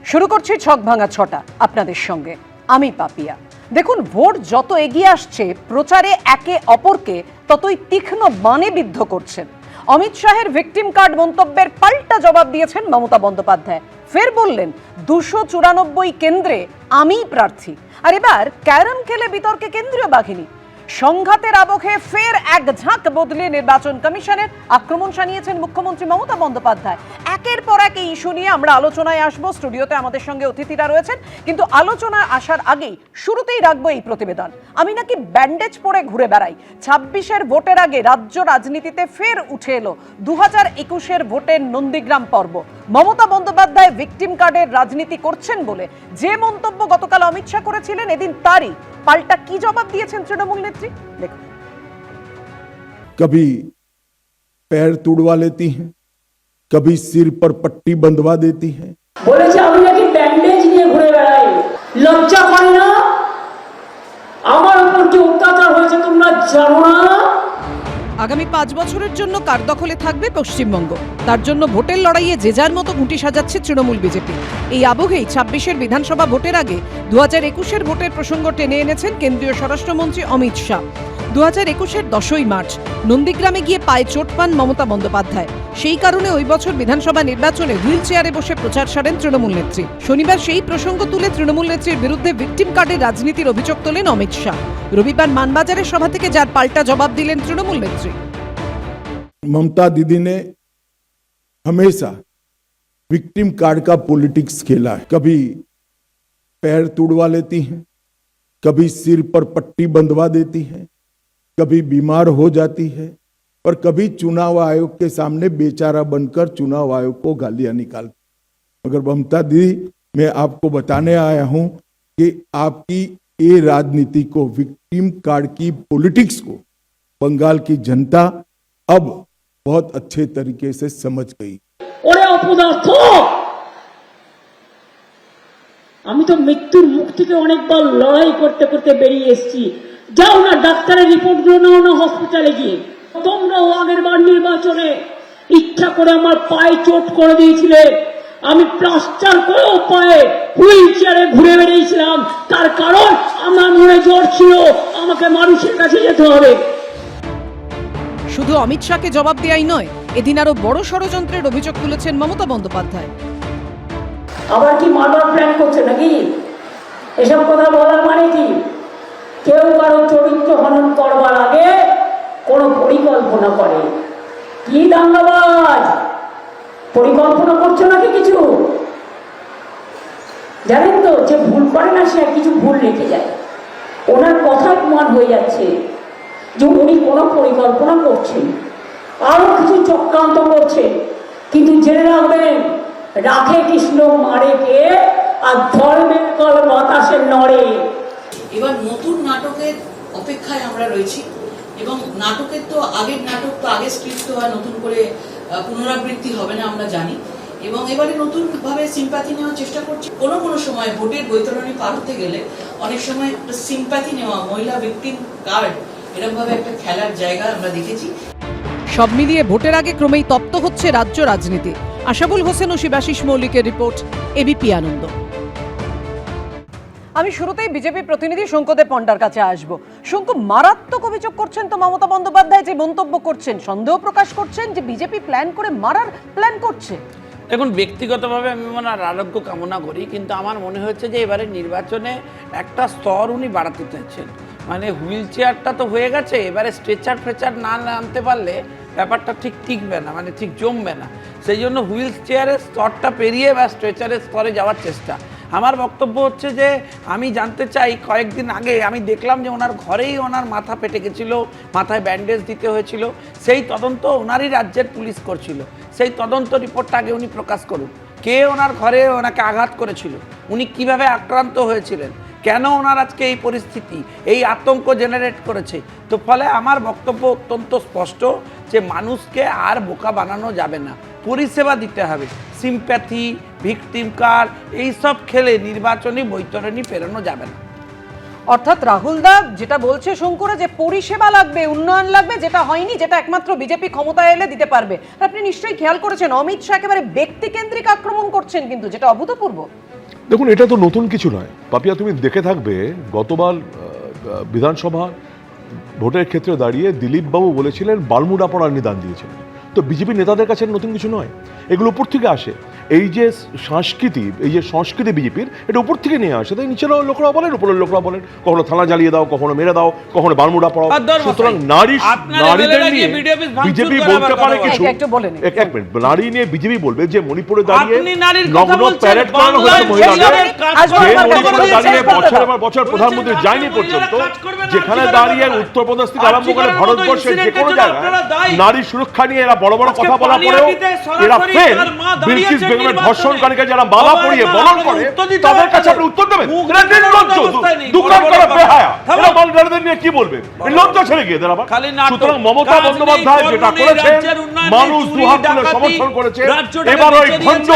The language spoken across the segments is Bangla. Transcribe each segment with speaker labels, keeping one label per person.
Speaker 1: শুরু করছি ছক ভাঙা ছটা আপনাদের সঙ্গে আমি পাপিয়া। দেখুন, ভোট যত এগিয়ে আসছে প্রচারে একে অপরকে ততই তীক্ষ্ণ বাণে বিদ্ধ করছেন। অমিত শাহের ভিকটিম কার্ড মন্তব্যের পাল্টা জবাব দিয়েছেন মমতা বন্দ্যোপাধ্যায়। ফের বললেন 294 কেন্দ্রে আমিই প্রার্থী। আর এবার ক্যারম খেলে বিতর্কে কেন্দ্রীয় বাহিনী। সংঘাতের আবহে ফের এক ঝাঁক বদলে নির্বাচন কমিশনের আক্রমণ শানিয়েছেন মুখ্যমন্ত্রী মমতা বন্দ্যোপাধ্যায়। একের পর এক এই ইস্যু নিয়ে আমরা আলোচনায় আসবো। স্টুডিওতে আমাদের সঙ্গে অতিথিরা রয়েছেন, কিন্তু আলোচনায় আসার আগেই শুরুতেই রাখবো এই প্রতিবেদন। আমি নাকি ব্যান্ডেজ পরে ঘুরে বেড়াই। 26-এর ভোটের আগে রাজ্য রাজনীতিতে ফের উঠে এলো 2021-এর ভোটের নন্দীগ্রাম পর্ব। মমতা বন্দ্যোপাধ্যায় ভিকটিম কার্ডের রাজনীতি করছেন বলে যে মন্তব্য গতকাল অমিত শাহ করেছিলেন, এদিন তারই পাল্টা কি জবাব দিয়েছেন তৃণমূল নেত্রী। দেখুন,
Speaker 2: कभी पैर तुड़वा लेती हैं, कभी सिर पर पट्टी बंधवा देती हैं।
Speaker 3: বলেছে আমি নাকি ব্যান্ডেজ নিয়ে ঘুরে বেড়াই। লজ্জা করে না? আমার উপর যে অত্যাচার হয়েছে তোমরা জানো না?
Speaker 1: আগামী 5 বছরের জন্য কার দখলে থাকবে পশ্চিমবঙ্গ, তার জন্য ভোটের লড়াইয়ে যে যার মতো ঘুঁটি সাজাচ্ছে তৃণমূল বিজেপি। এই আবহেই 26-এর বিধানসভা ভোটের আগে 2021-এর ভোটের প্রসঙ্গ টেনে এনেছেন কেন্দ্রীয় স্বরাষ্ট্রমন্ত্রী অমিত শাহ। 2021-এর 10ই মার্চ নন্দীগ্রামে গিয়ে পায়ে চোট পান মমতা বন্দ্যোপাধ্যায়। সেই কারণে ওই বছর বিধানসভা নির্বাচনে হুইল চেয়ারে বসে প্রচার সারেন তৃণমূল নেত্রী। শনিবার সেই প্রসঙ্গ তুলে তৃণমূল নেত্রীর বিরুদ্ধে ভিকটিম কার্ডের রাজনীতির অভিযোগ তোলেন অমিত শাহ। রবিবার মানবাজারের সভা থেকে যার পাল্টা জবাব দিলেন তৃণমূল নেত্রী।
Speaker 2: ममता दीदी ने हमेशा विक्टिम कार्ड का पॉलिटिक्स खेला है। कभी पैर तुड़वा लेती हैं, कभी सिर पर पट्टी बंधवा देती हैं, कभी बीमार हो जाती है और कभी चुनाव आयोग के सामने बेचारा बनकर चुनाव आयोग को गालियां निकालती। मगर ममता दीदी, मैं आपको बताने आया हूं कि आपकी ये राजनीति को, विक्टिम कार्ड की पॉलिटिक्स को बंगाल की जनता अब बहुत अच्छे तरीके से समझ गई।
Speaker 3: ওরে অপদার্থ, আমি তো মৃত্যুর মুখ থেকে অনেকবার লড়াই করতে করতে বেরিয়ে এসেছি। যাও না ডাক্তারের রিপোর্ট গুলো নাও না হসপিটালে গিয়ে। তোমরাও আগের বার নির্বাচনে ইচ্ছা করে আমার পায়ে চোট করে দিয়েছিলে। আমি প্লাস্টার করেও পায়ে হুইল চেয়ারে ঘুরে বেরিয়েছিলাম। তার কারণ আমার মনে জ্বর ছিল, আমাকে মানুষের কাছে যেতে হবে।
Speaker 1: শুধু অমিত শাহকে জবাব দেয়াই নয়, এদিন আরো বড় ষড়যন্ত্রের অভিযোগ তুলেছেন মমতা বন্দ্যোপাধ্যায়।
Speaker 3: আবার কি মারবার প্ল্যান করছে নাকি? এসব কথা বলার মানে কি? কেউ কারো চরিত্র হনন করবার আগে কোন পরিকল্পনা করে। কি দাঙ্গাবাজ, পরিকল্পনা করছো নাকি কিছু? জানেন তো, যে ভুল করে না সে কিছু ভুল রেখে যায়। ওনার কথার প্রমাণ হয়ে যাচ্ছে যে উনি কোনো পরিকল্পনা করছেন, আরো কিছু চক্রান্ত করছেন। কিন্তু জেনে রাখবেন, রাখে কৃষ্ণ মারে কে, আর ধর্মের কল বাতাসে নড়ে।
Speaker 4: এবার নতুন নাটকের অপেক্ষায় আমরা রয়েছি এবং নাটকের তো আগের নাটক তো আগে স্ক্রিপ্ট তো আর নতুন করে পুনরাবৃত্তি হবে না আমরা জানি। এবং এবারে নতুন ভাবে সিম্প্যাথি নেওয়ার চেষ্টা করছি। কোনো সময় ভোটের বৈতরণী পার হতে গেলে অনেক সময় একটা সিম্প্যাথি নেওয়া, মহিলা ভিকটিম কার্ড, এরকম ভাবে একটা খেলার জায়গা আমরা দেখেছি।
Speaker 1: সব মিলিয়ে ভোটের আগে ক্রমেই তপ্ত হচ্ছে রাজ্য রাজনীতি। আশাবুল হোসেন ও শিবাশিস মৌলিকের রিপোর্ট, এবিপি আনন্দ। আমি শুরুতেই বিজেপি প্রতিনিধি শঙ্করদেব পণ্ডার কাছে আসব। শঙ্কু, মারাত্মক অভিযোগ করছেন তো মমতা বন্দ্যোপাধ্যায়, যে মন্তব্য করছেন, সন্দেহ প্রকাশ করছেন যে বিজেপি প্ল্যান করে মারার প্ল্যান করছে।
Speaker 5: দেখুন, ব্যক্তিগতভাবে আমি ওনার আরোগ্য কামনা করি, কিন্তু আমার মনে হচ্ছে যে এবারে নির্বাচনে একটা স্তর উনি বাড়াতে চাইছেন। মানে হুইল চেয়ারটা তো হয়ে গেছে, এবারে স্ট্রেচার ফ্রেচার না আনতে পারলে ব্যাপারটা ঠিক টিকবে না, মানে ঠিক জমবে না। সেই জন্য হুইল চেয়ারের স্তরটা পেরিয়ে বা স্ট্রেচারের স্তরে যাওয়ার চেষ্টা। আমার বক্তব্য হচ্ছে যে আমি জানতে চাই, কয়েকদিন আগে আমি দেখলাম যে ওনার ঘরেই ওনার মাথা ফেটে গেছিলো, মাথায় ব্যান্ডেজ দিতে হয়েছিল। সেই তদন্ত ওনারই রাজ্যের পুলিশ করছিল। সেই তদন্ত রিপোর্টটা আগে উনি প্রকাশ করুন। কে ওনার ঘরে ওনাকে আঘাত করেছিল, উনি কিভাবে আক্রান্ত হয়েছিলেন, কেন ওনার আজকে এই পরিস্থিতি, এই আতঙ্ক জেনারেট করেছে। তো ফলে আমার বক্তব্য অত্যন্ত স্পষ্ট যে মানুষকে আর বোকা বানানো যাবে না, পরিষেবা দিতে হবে। সিম্প্যাথি, ভিকটিম কার্ড এইসব খেলে নির্বাচনী বৈতরণী পেরোনো যাবে না।
Speaker 1: অর্থাৎ রাহুল দা যেটা বলছে শঙ্কুরা, যে পরিষেবা লাগবে, উন্নয়ন লাগবে, যেটা হয়নি, যেটা একমাত্র বিজেপি ক্ষমতায় এলে দিতে পারবে। আপনি নিশ্চয়ই খেয়াল করেছেন অমিত শাহ একেবারে ব্যক্তিকেন্দ্রিক আক্রমণ করছেন, কিন্তু যেটা অভূতপূর্ব।
Speaker 6: দেখুন, এটা তো নতুন কিছু নয় পাপিয়া। তুমি দেখে থাকবে গতবার বিধানসভা ভোটের ক্ষেত্রে দাঁড়িয়ে দিলীপ বাবু বলেছিলেন বালমুড়া পড়ার নিদান দিয়েছিলেন। তো বিজেপি নেতাদের কাছে নতুন কিছু নয়, এগুলো উপর থেকে আসে। এই যে সংস্কৃতি বিজেপির, এটা উপর থেকে নিয়ে আসে। তাই নিচের লোকরা বলেন, উপরের লোকরা বলেন, কখনো থানা জ্বালিয়ে দাও, কখনো মেরে দাও, কখনো বালমুড়া পড়াও। সুতরাং নারীদের নিয়ে বিজেপি বলতে পারে কিছু। এক মিনিট, নারী নিয়ে বিজেপি বলবে যে মণিপুরে দাঁড়িয়ে নগ্ন প্যারেড করানো হয়েছে মহিলাদের, যে মণিপুরে দাঁড়িয়ে বছরের পর বছর প্রধানমন্ত্রী যায়নি পর্যন্ত, যেখানে দাঁড়িয়ে উত্তরপ্রদেশ থেকে আরম্ভ করে ভারতবর্ষের যে কোনো জায়গায় নারী সুরক্ষা নিয়ে এরা বড় বড় কথা বলা পরেও এরা ফের বিলকিস বেগমের ধর্ষণকারীকে যারা মালা পরিয়ে বরণ করে তাদের কাছে আপনি উত্তর দেবেন? এরা নির্লজ্জ, দোকান করা বেহায়া। এরা বাঙালিদের নিয়ে কি বলবে? লজ্জা ছেড়ে গিয়ে দেন আবার। সুতরাং মমতা বন্দ্যোপাধ্যায় যেটা করেছেন, মানুষ দুহাত তুলে সমর্থন করেছে। এবার ওই ভণ্ড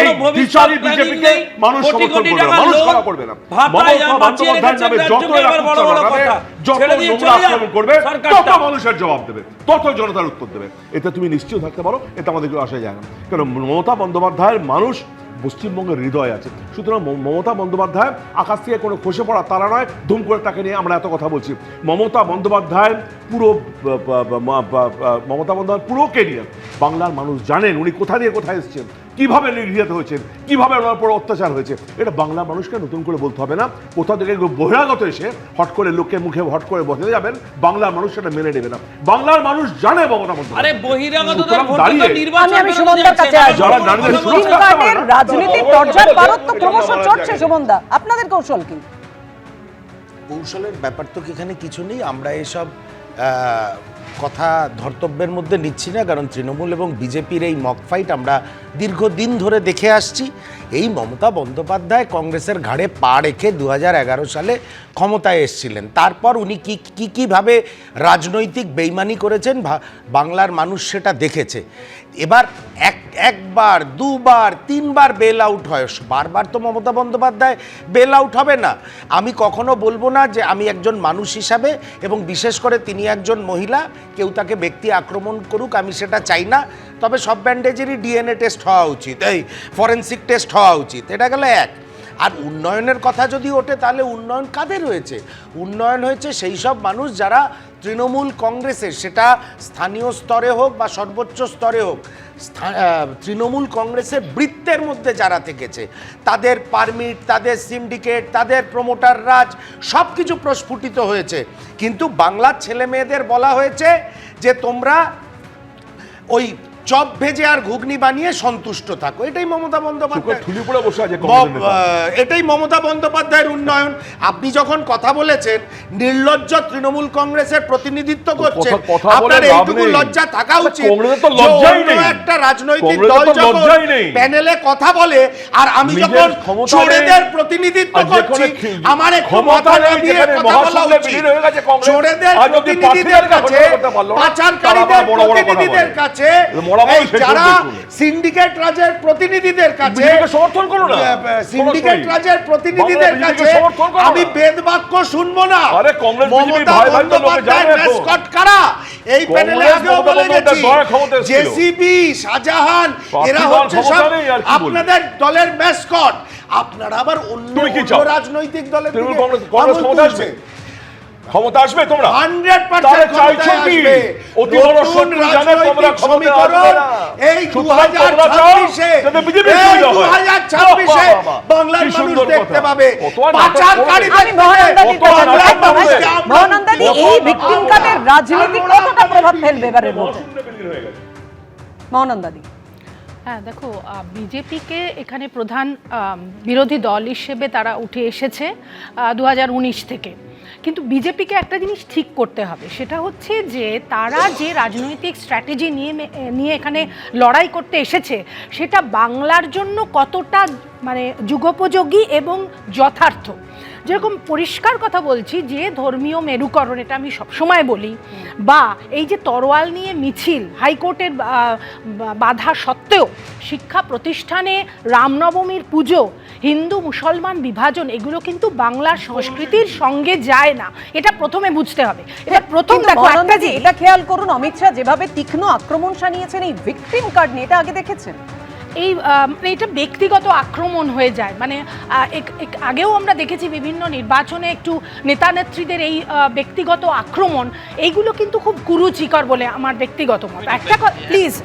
Speaker 6: এই বিচারী বিজেপিকে মানুষ সমর্থন করবে না, মানুষ ক্ষমা করবে না। মমতা বন্দ্যোপাধ্যায়ের নামে যত এরা কুৎসা বানাবে, যত নোংরা আক্রমণ করবে, তত মানুষের জবাব দেবে, তত জনতার উত্তর দেবে। এতে তুমি নিশ্চিত থাকতে পারো, এতে আমাদের কেউ আসা যায় না। কারণ মমতা বন্দ্যোপাধ্যায়ের মানুষ পশ্চিমবঙ্গের হৃদয় আছে। সুতরাং মমতা বন্দ্যোপাধ্যায় আকাশ থেকে কোনো খসে পড়া তারা নয়, ধুম করে তাকে নিয়ে আমরা এত কথা বলছি। মমতা বন্দ্যোপাধ্যায়ের পুরো কেরিয়ার বাংলার মানুষ জানেন, উনি কোথা দিয়ে কোথায় এসেছেন, কিভাবে নিগৃহীত হয়েছেন, কিভাবে ওনার উপর অত্যাচার হয়েছে। এটা বাংলার মানুষকে নতুন করে বলতে হবে না। কোথা থেকে বহিরাগত এসে হট করে লোকের মুখে হট করে বসে যাবেন, বাংলার মানুষ সেটা মেনে নেবে না। বাংলার মানুষ জানে মমতা বন্দ্যোপাধ্যায়।
Speaker 1: রাজনীতির দরজার পারদ তো ক্রমশ চড়ছে। সুমনদা, আপনাদের কৌশল কি?
Speaker 7: কৌশলের ব্যাপার তো এখানে কিছু নেই। আমরা এসব কথা ধর্তব্যের মধ্যে নিচ্ছি না, কারণ তৃণমূল এবং বিজেপির এই মক ফাইট আমরা দীর্ঘদিন ধরে দেখে আসছি। এই মমতা বন্দ্যোপাধ্যায় কংগ্রেসের ঘাড়ে পা রেখে 2011 সালে ক্ষমতায় এসেছিলেন। তারপর উনি কীভাবে রাজনৈতিক বেইমানি করেছেন বাংলার মানুষ সেটা দেখেছে। এবার একবার, দুবার, তিনবার বেল আউট হয়, বারবার তো মমতা বন্দ্যোপাধ্যায় বেল আউট হবে না। আমি কখনো বলবো না যে আমি একজন মানুষ হিসাবে, এবং বিশেষ করে তিনি একজন মহিলা, কেউ তাকে ব্যক্তি আক্রমণ করুক, আমি সেটা চাই না। তবে সব ব্যান্ডেজেরই ডিএনএ টেস্ট হওয়া উচিত, এই ফরেন্সিক টেস্ট হওয়া উচিত। এটা গেল এক। আর উন্নয়নের কথা যদি ওঠে, তাহলে উন্নয়ন কাদের হয়েছে? উন্নয়ন হয়েছে সেই সব মানুষ যারা তৃণমূল কংগ্রেসের, সেটা স্থানীয় স্তরে হোক বা সর্বোচ্চ স্তরে হোক, তৃণমূল কংগ্রেসের বৃত্তের মধ্যে যারা থেকেছে, তাদের পারমিট, তাদের সিন্ডিকেট, তাদের প্রমোটার রাজ সব কিছু প্রস্ফুটিত হয়েছে। কিন্তু বাংলার ছেলে মেয়েদের বলা হয়েছে যে তোমরা ওই চপ ভেজে আর ঘুগনি বানিয়ে সন্তুষ্ট থাকো। এটাই মমতা বন্দ্যোপাধ্যায়, এটাই মমতা বন্দ্যোপাধ্যায়ের উন্নয়ন। আপনি যখন কথা বলেছেন নির্লজ্জ তৃণমূল কংগ্রেসের প্রতিনিধিত্ব করছেন, আপনার এইটুকু লজ্জা থাকা উচিত। একটা রাজনৈতিক দল যখন প্যানেলে কথা বলে, আর আমি যখন চোরেদের প্রতিনিধিত্ব করছি, আমার একটু মাথা নামিয়ে কথা বলা উচিত। চোরেদের প্রতিনিধিদের কাছে, পাচারকারীদের প্রতিনিধিদের কাছে, যারা সিন্ডিকেট রাজের প্রতিনিধিদের কাছে,
Speaker 6: সমর্থন করো না,
Speaker 7: সিন্ডিকেট রাজের প্রতিনিধিদের কাছে আমি বেদবাক্য শুনবো না। মমতা বন্দ্যোপাধ্যায় ম্যাসকট কারা? এই প্যানেলে আগেও বলে গেছি, জেসিবি, শাহজাহান, এরা হচ্ছে সব আপনাদের দলের ম্যাসকট। আপনারা আবার অন্য রাজনৈতিক দলের
Speaker 6: ক্ষমতা আসবে, তোমরা
Speaker 7: 100% চাইছো কি?
Speaker 6: অতি বড় শত্রু জানে তোমরা ক্ষমতা আসবে না।
Speaker 7: এই 2026-এ বাংলার মানুষ দেখতে পাবে পাচারকারীদের।
Speaker 1: মহানন্দাদি, এই ভিকটিম কার্ডের রাজনীতি কতটা প্রভাব ফেলবে এবারের ভোটে? মহানন্দাদি।
Speaker 8: হ্যাঁ, দেখো, বিজেপিকে এখানে প্রধান বিরোধী দল হিসেবে তারা উঠে এসেছে 2019 থেকে। কিন্তু বিজেপিকে একটা জিনিস ঠিক করতে হবে, সেটা হচ্ছে যে তারা যে রাজনৈতিক স্ট্র্যাটেজি নিয়ে এখানে লড়াই করতে এসেছে, সেটা বাংলার জন্য কতটা মানে যুগোপযোগী এবং যথার্থ। যেরকম পরিষ্কার কথা বলছি যে ধর্মীয় মেরুকরণ, এটা আমি সবসময় বলি, বা এই যে তরোয়াল নিয়ে মিছিল, হাইকোর্টের বাধা সত্ত্বেও শিক্ষা প্রতিষ্ঠানে রামনবমীর পুজো, হিন্দু মুসলমান বিভাজন, এগুলো কিন্তু বাংলার সংস্কৃতির সঙ্গে যায় না। এটা প্রথমে বুঝতে হবে। এটা প্রথম
Speaker 1: এটা খেয়াল করুন, অমিত শাহ যেভাবে তীক্ষ্ণ আক্রমণ শানিয়েছেন এই ভিকটিম কার্ড নিয়ে, এটা আগে দেখেছেন?
Speaker 8: এই মানে এটা ব্যক্তিগত আক্রমণ হয়ে যায়। মানে আগেও আমরা দেখেছি বিভিন্ন নির্বাচনে একটু নেতা নেত্রীদের এই ব্যক্তিগত আক্রমণ, এইগুলো কিন্তু খুব কুরুচিকর বলে আমার ব্যক্তিগত মত।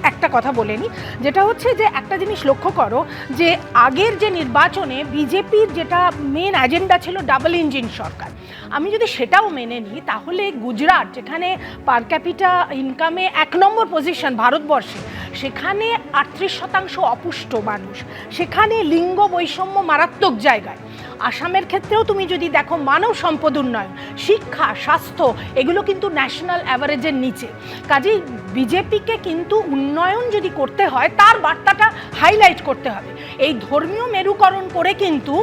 Speaker 8: একটা কথা বলে নিই, যেটা হচ্ছে যে একটা জিনিস লক্ষ্য করো যে আগের যে নির্বাচনে বিজেপির যেটা মেন এজেন্ডা ছিল ডাবল ইঞ্জিন সরকার, আমি যদি সেটাও মেনে নিই তাহলে গুজরাট যেখানে পার ক্যাপিটা ইনকামে 1 নম্বর পজিশন ভারতবর্ষে, সেখানে 38% অপুষ্ট মানুষ, সেখানে লিঙ্গ বৈষম্য মারাত্মক জায়গায়। আসামের ক্ষেত্রেও তুমি যদি দেখো মানব সম্পদ উন্নয়ন, শিক্ষা, স্বাস্থ্য, এগুলো কিন্তু ন্যাশনাল অ্যাভারেজের নিচে। কাজেই বিজেপিকে কিন্তু উন্নয়ন যদি করতে হয় তার বার্তাটা হাইলাইট করতে হবে। এই ধর্মীয় মেরুকরণ করে কিন্তু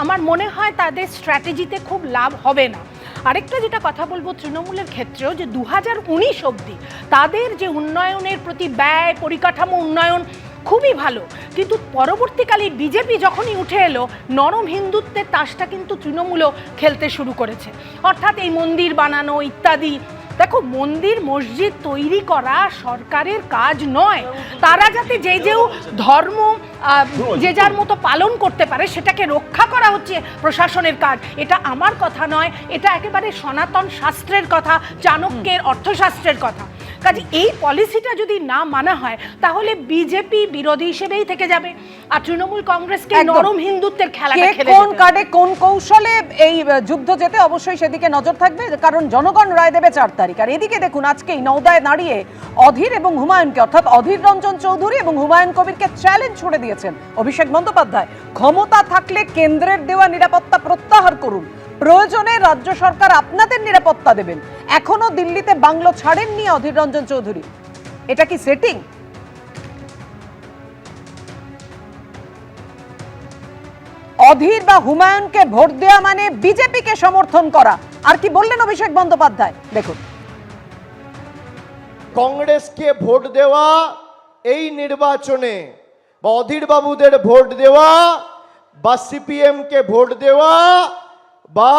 Speaker 8: আমার মনে হয় তাদের স্ট্র্যাটেজিতে খুব লাভ হবে না। আরেকটা যেটা কথা বলবো তৃণমূলের ক্ষেত্রেও, যে 2019 অবধি তাদের যে উন্নয়নের প্রতি ব্যয়, পরিকাঠামো উন্নয়ন খুবই ভালো, কিন্তু পরবর্তীকালে বিজেপি যখনই উঠে এলো নরম হিন্দুত্বের তাসটা কিন্তু তৃণমূলও খেলতে শুরু করেছে। অর্থাৎ এই মন্দির বানানো ইত্যাদি। দেখো, মন্দির মসজিদ তৈরি করা সরকারের কাজ নয়, তারা যাতে যে ধর্ম যে যার মতো পালন করতে পারে সেটাকে রক্ষা করা হচ্ছে প্রশাসনের কাজ। এটা আমার কথা নয়, এটা একেবারে সনাতন শাস্ত্রের কথা, চাণক্যের অর্থশাস্ত্রের কথা। কাজে এই পলিসিটা যদি না মানা হয় তাহলে বিজেপি বিরোধী হিসেবেই থেকে যাবে, আর তৃণমূল কংগ্রেসকে নরম হিন্দুত্বের খেলাটা খেলে
Speaker 1: কোন কার্ডে কোন কৌশলে এই যুদ্ধ যেতে অবশ্যই সেদিকে নজর থাকবে, কারণ জনগণ রায় দেবে 4 তারিখ। আর এদিকে দেখুন, আজকেই নওদায় দাঁড়িয়ে অধীর এবং হুমায়ুনকে, অর্থাৎ অধীর রঞ্জন চৌধুরী এবং হুমায়ুন কবিরকে চ্যালেঞ্জ ছুড়ে দিয়েছেন অভিষেক বন্দ্যোপাধ্যায়। ক্ষমতা থাকলে কেন্দ্রের দেওয়া নিরাপত্তা প্রত্যাহার করুন, প্রয়োজনে রাজ্য সরকার আপনাদের নিরাপত্তা দেবেন। এখনো দিল্লিতে বাংলো ছাড়েননি অধীর রঞ্জন চৌধুরী। এটা কি সেটিং? অধীর বা হুমায়ুনকে ভোট দেওয়া মানে বিজেপিকে সমর্থন করা। আর কি বললেন অভিষেক বন্দ্যোপাধ্যায়, দেখুন।
Speaker 9: কংগ্রেসকে ভোট দেওয়া এই নির্বাচনে, বা অধীর বাবুদের ভোট দেওয়া, বা সিপিএম কে ভোট দেওয়া, বা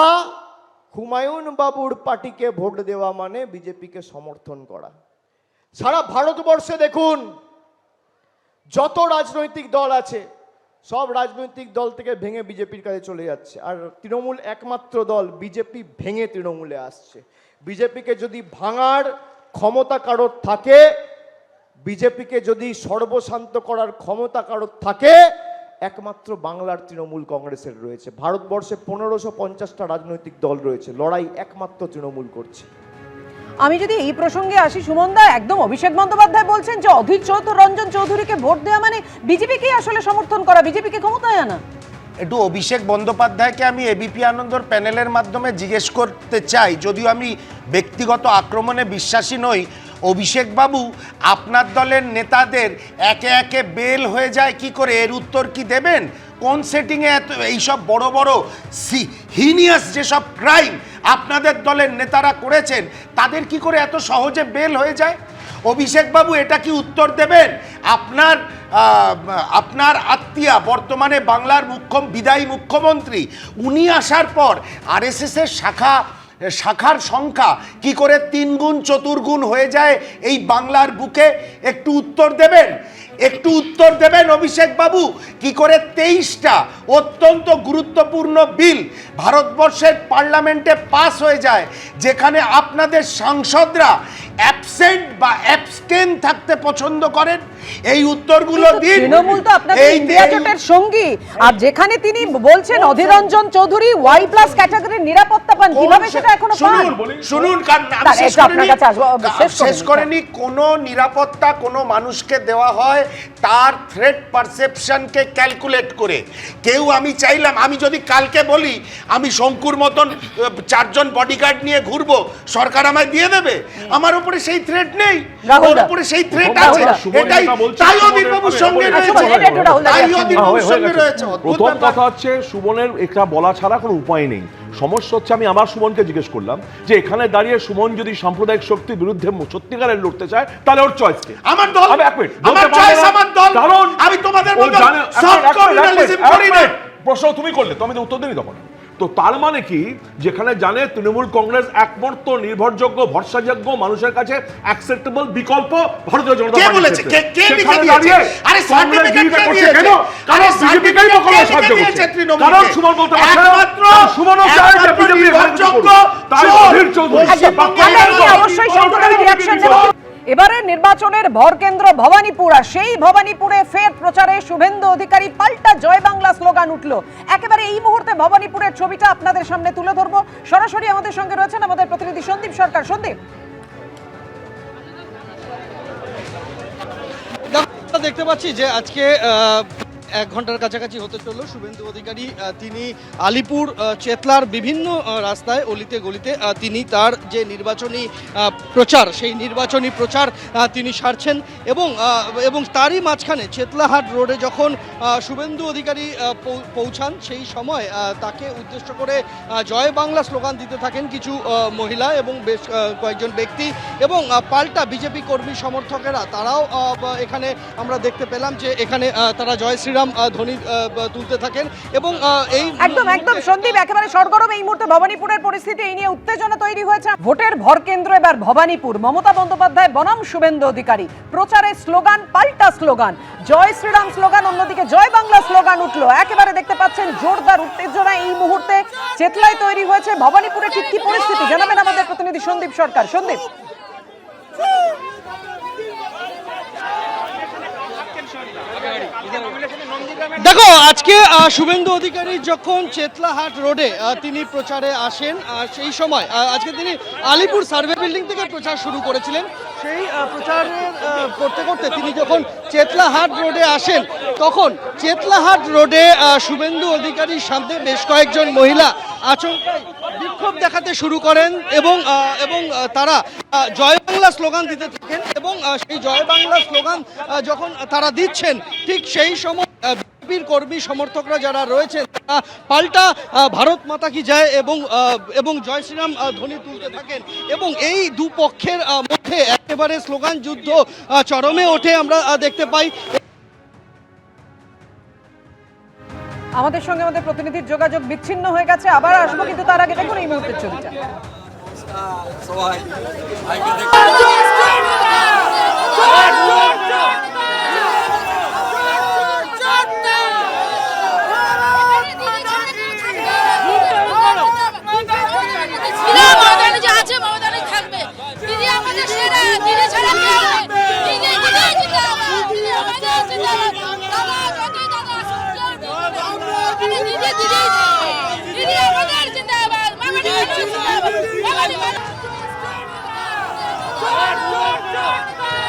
Speaker 9: হুমায়ুন বাবুর পার্টিকে ভোট দেওয়া মানে বিজেপিকে সমর্থন করা। সারা ভারতবর্ষে দেখুন, যত রাজনৈতিক দল আছে সব রাজনৈতিক দল থেকে ভেঙে বিজেপির কাছে চলে যাচ্ছে, আর তৃণমূল একমাত্র দল বিজেপি ভেঙে তৃণমূলে আসছে। বিজেপিকে যদি ভাঙার ক্ষমতা কারোর থাকে, বিজেপিকে যদি সর্বশান্ত করার ক্ষমতা কারোর থাকে, একমাত্র বাংলার তৃণমূল কংগ্রেসের রয়েছে। ভারতবর্ষে 1550টা রাজনৈতিক দল রয়েছে, লড়াই একমাত্র তৃণমূল করছে।
Speaker 1: আমি যদি এই প্রসঙ্গে আসি, সুমনদা, একদম অভিষেক বন্দ্যোপাধ্যায় বলছেন যে অধীর রঞ্জন চৌধুরীকে ভোট দেওয়া মানে বিজেপিকেই আসলে সমর্থন করা, বিজেপিকে ক্ষমতায় আনা।
Speaker 7: একটু অভিষেক বন্দ্যোপাধ্যায়কে আমি এবিপি আনন্দর প্যানেলের মাধ্যমে জিজ্ঞেস করতে চাই, যদিও আমি ব্যক্তিগত আক্রমণে বিশ্বাসী নই। অভিষেক বাবু, আপনার দলের নেতাদের একে একে বেল হয়ে যায় কি করে, এর উত্তর কি দেবেন? কোন সেটিংয়ে এত এইসব বড় বড় হিনিয়াস যেসব ক্রাইম আপনাদের দলের নেতারা করেছেন, তাদের কি করে এত সহজে বেল হয়ে যায়? অভিষেক বাবু, এটা কি উত্তর দেবেন? আপনার আত্মীয়া, বর্তমানে বাংলার বিদায়ী মুখ্যমন্ত্রী, উনি আসার পর আরএসএস এর শাখার সংখ্যা কি করে 3 গুণ 4 গুণ হয়ে যায় এই বাংলার বুকে? একটু উত্তর দেবেন? একটু উত্তর দেবেন অভিষেক বাবু, কি করে 23টা অত্যন্ত গুরুত্বপূর্ণ বিল ভারতবর্ষের পার্লামেন্টে পাস হয়ে যায়, যেখানে আপনাদের সাংসদরা অ্যাবসেন্ট বা অ্যাবস্টেন থাকতে পছন্দ করেন? এই উত্তরগুলো দিন।
Speaker 1: তৃণমূল তো আপনাদের ইন্ডিয়া জোটের সঙ্গী, আর যেখানে তিনি বলছেন অধীর রঞ্জন চৌধুরী Y+ ক্যাটাগরির নিরাপত্তা পান, কিভাবে সেটা এখনো পান?
Speaker 7: শুনুন, কারণ শেষ করেনি। কোন নিরাপত্তা কোনো মানুষকে দেওয়া হয় তার থ্রেট পারসেপশনকে ক্যালকুলেট করে। কেউ, আমি চাইলাম, আমি যদি কালকে বলি আমি শঙ্কুর মতন 4 জন বডিগার্ড নিয়ে ঘুরবো, সরকার আমায় দিয়ে দেবে? আমার উপরে সেই থ্রেট নেই, ওর উপরে সেই থ্রেট আছে। এটাই তাই অধীর বাবুর সঙ্গে রয়েছে।
Speaker 6: প্রথম কথা হচ্ছে, সুমনের এটা বলা ছাড়া কোনো উপায় নেই। সমস্যা হচ্ছে, আমি আবার সুমনকে জিজ্ঞেস করলাম যে এখানে দাঁড়িয়ে সুমন যদি সাম্প্রদায়িক শক্তির বিরুদ্ধে সত্যিকারের লড়তে চায়, তাহলে ওর চয়েস কি?
Speaker 7: আমার দল, আমার চয়েস, আমার দল।
Speaker 6: কারণ
Speaker 7: আমি তোমাদের মতো সফট কমিউনালিজম করি না।
Speaker 6: প্রশ্ন তুমি করলে তো আমি উত্তর দিই তখন। তো তার মানে কি, যেখানে জানে তৃণমূল কংগ্রেস একমাত্র নির্ভরযোগ্য ভরসাযোগ্য মানুষের কাছে অ্যাকসেপ্টেবল বিকল্প ভারতীয় জনতা
Speaker 7: কে
Speaker 6: পার্টির
Speaker 7: বলেছে?
Speaker 6: ক্ষেত্রে।
Speaker 7: কে লিখে
Speaker 6: সেখানে
Speaker 7: দিয়েছে?
Speaker 6: দাঁড়িয়ে
Speaker 7: আরে
Speaker 6: কংগ্রেস
Speaker 7: সার্টিফিকেট
Speaker 6: বিরোধিতা
Speaker 7: কে
Speaker 6: করছে
Speaker 7: দিয়েছে?
Speaker 6: কেন?
Speaker 7: আরে
Speaker 6: কারণ বিজেপিকেই
Speaker 7: সার্টিফিকেট
Speaker 6: মোকাবিলা
Speaker 7: কে
Speaker 6: সাহায্য
Speaker 7: লিখে
Speaker 6: করছে।
Speaker 7: দিয়েছে তৃণমূলকে?
Speaker 6: কারণ সুমন বলতে পারছে না, কারণ সুমনও চায় যে বিজেপি
Speaker 7: নির্ভরযোগ্য
Speaker 6: তাই
Speaker 7: চোর।
Speaker 6: অধীর চৌধুরী
Speaker 1: আমি অবশ্যই সংসদের রিঅ্যাকশন নেব। এবারে নির্বাচনের ভরকেন্দ্র ভবানীপুর, আর সেই ভবানীপুরে ফের প্রচারে শুভেন্দু অধিকারী পাল্টা জয় বাংলা স্লোগান উঠলো। একেবারে এই মুহূর্তে ভবানীপুরের ছবিটা আপনাদের সামনে তুলে ধরবো। সরাসরি আমাদের সঙ্গে রয়েছেন আমাদের প্রতিনিধি সন্দীপ সরকার। সন্দীপ,
Speaker 10: দেখতে পাচ্ছি যে আজকে 1 ঘন্টার কাছাকাছি হতে চললো শুভেন্দু অধিকারী তিনি আলিপুর চেতলার বিভিন্ন রাস্তায় অলিতে গলিতে তিনি তার যে নির্বাচনী প্রচার, সেই নির্বাচনী প্রচার তিনি সারছেন এবং তারই মাঝখানে চেতলাহাট রোডে যখন শুভেন্দু অধিকারী পৌঁছান, সেই সময় তাকে উদ্দেশ্য করে জয় বাংলা স্লোগান দিতে থাকেন কিছু মহিলা এবং বেশ কয়েকজন ব্যক্তি, এবং পাল্টা বিজেপি কর্মী সমর্থকেরা তারাও এখানে আমরা দেখতে পেলাম যে এখানে তারা জয় শ্রীরাম ধ্বনি তুলতে থাকেন। এবং এই
Speaker 1: একদম সন্দীপ, একেবারে সরগরম এই মুহূর্তে ভবানীপুরের পরিস্থিতি, এই নিয়ে উত্তেজনা তৈরি হয়েছে। ভোটের ভরকেন্দ্র এবার ভবানীপুর। মমতা বন্দ্যোপাধ্যায় বনাম শুভেন্দু অধিকারী প্রচারে স্লোগান পাল্টা স্লোগান, জয় শ্রীরাম স্লোগান, অন্যদিকে জয় বাংলা স্লোগান উঠলো। একেবারে দেখতে পাচ্ছেন জোরদার উত্তেজনা এই মুহূর্তে চেতলায় তৈরি হয়েছে। ভবানীপুরে ঠিক কি পরিস্থিতি জানাবেন আমাদের প্রতিনিধি সন্দীপ সরকার। সন্দীপ,
Speaker 10: দেখো, আজকে শুভেন্দু অধিকারী যখন চেতলাহাট রোডে তিনি প্রচারে আসেন, সেই সময় আজকে তিনি আলিপুর সার্ভে বিল্ডিং থেকে প্রচার শুরু করেছিলেন। সেই প্রচারের করতে করতে তিনি যখন চেতলাহাট রোডে আসেন, তখন চেতলাহাট রোডে শুভেন্দু অধিকারীর সামনে বেশ কয়েকজন মহিলা আচমকাই বিক্ষোভ দেখাতে শুরু করেন এবং তারা জয় বাংলা স্লোগান দিতে থাকেন। এবং সেই জয় বাংলা স্লোগান যখন তারা দিচ্ছেন, ঠিক সেই সময় বিজেপির কর্মী সমর্থকরা যারা রয়েছেন তারা পাল্টা ভারত মাতা কি জয় এবং জয় শ্রীরাম ধ্বনি তুলতে থাকেন। এবং এই দুপক্ষের মধ্যে একেবারে স্লোগান যুদ্ধ চরমে ওঠে আমরা দেখতে পাই।
Speaker 1: আমাদের সঙ্গে আমাদের প্রতিনিধির যোগাযোগ বিচ্ছিন্ন হয়ে গেছে, আবার আসবো, কিন্তু তার আগে দেখুন এই মুহূর্তের ছবিটা।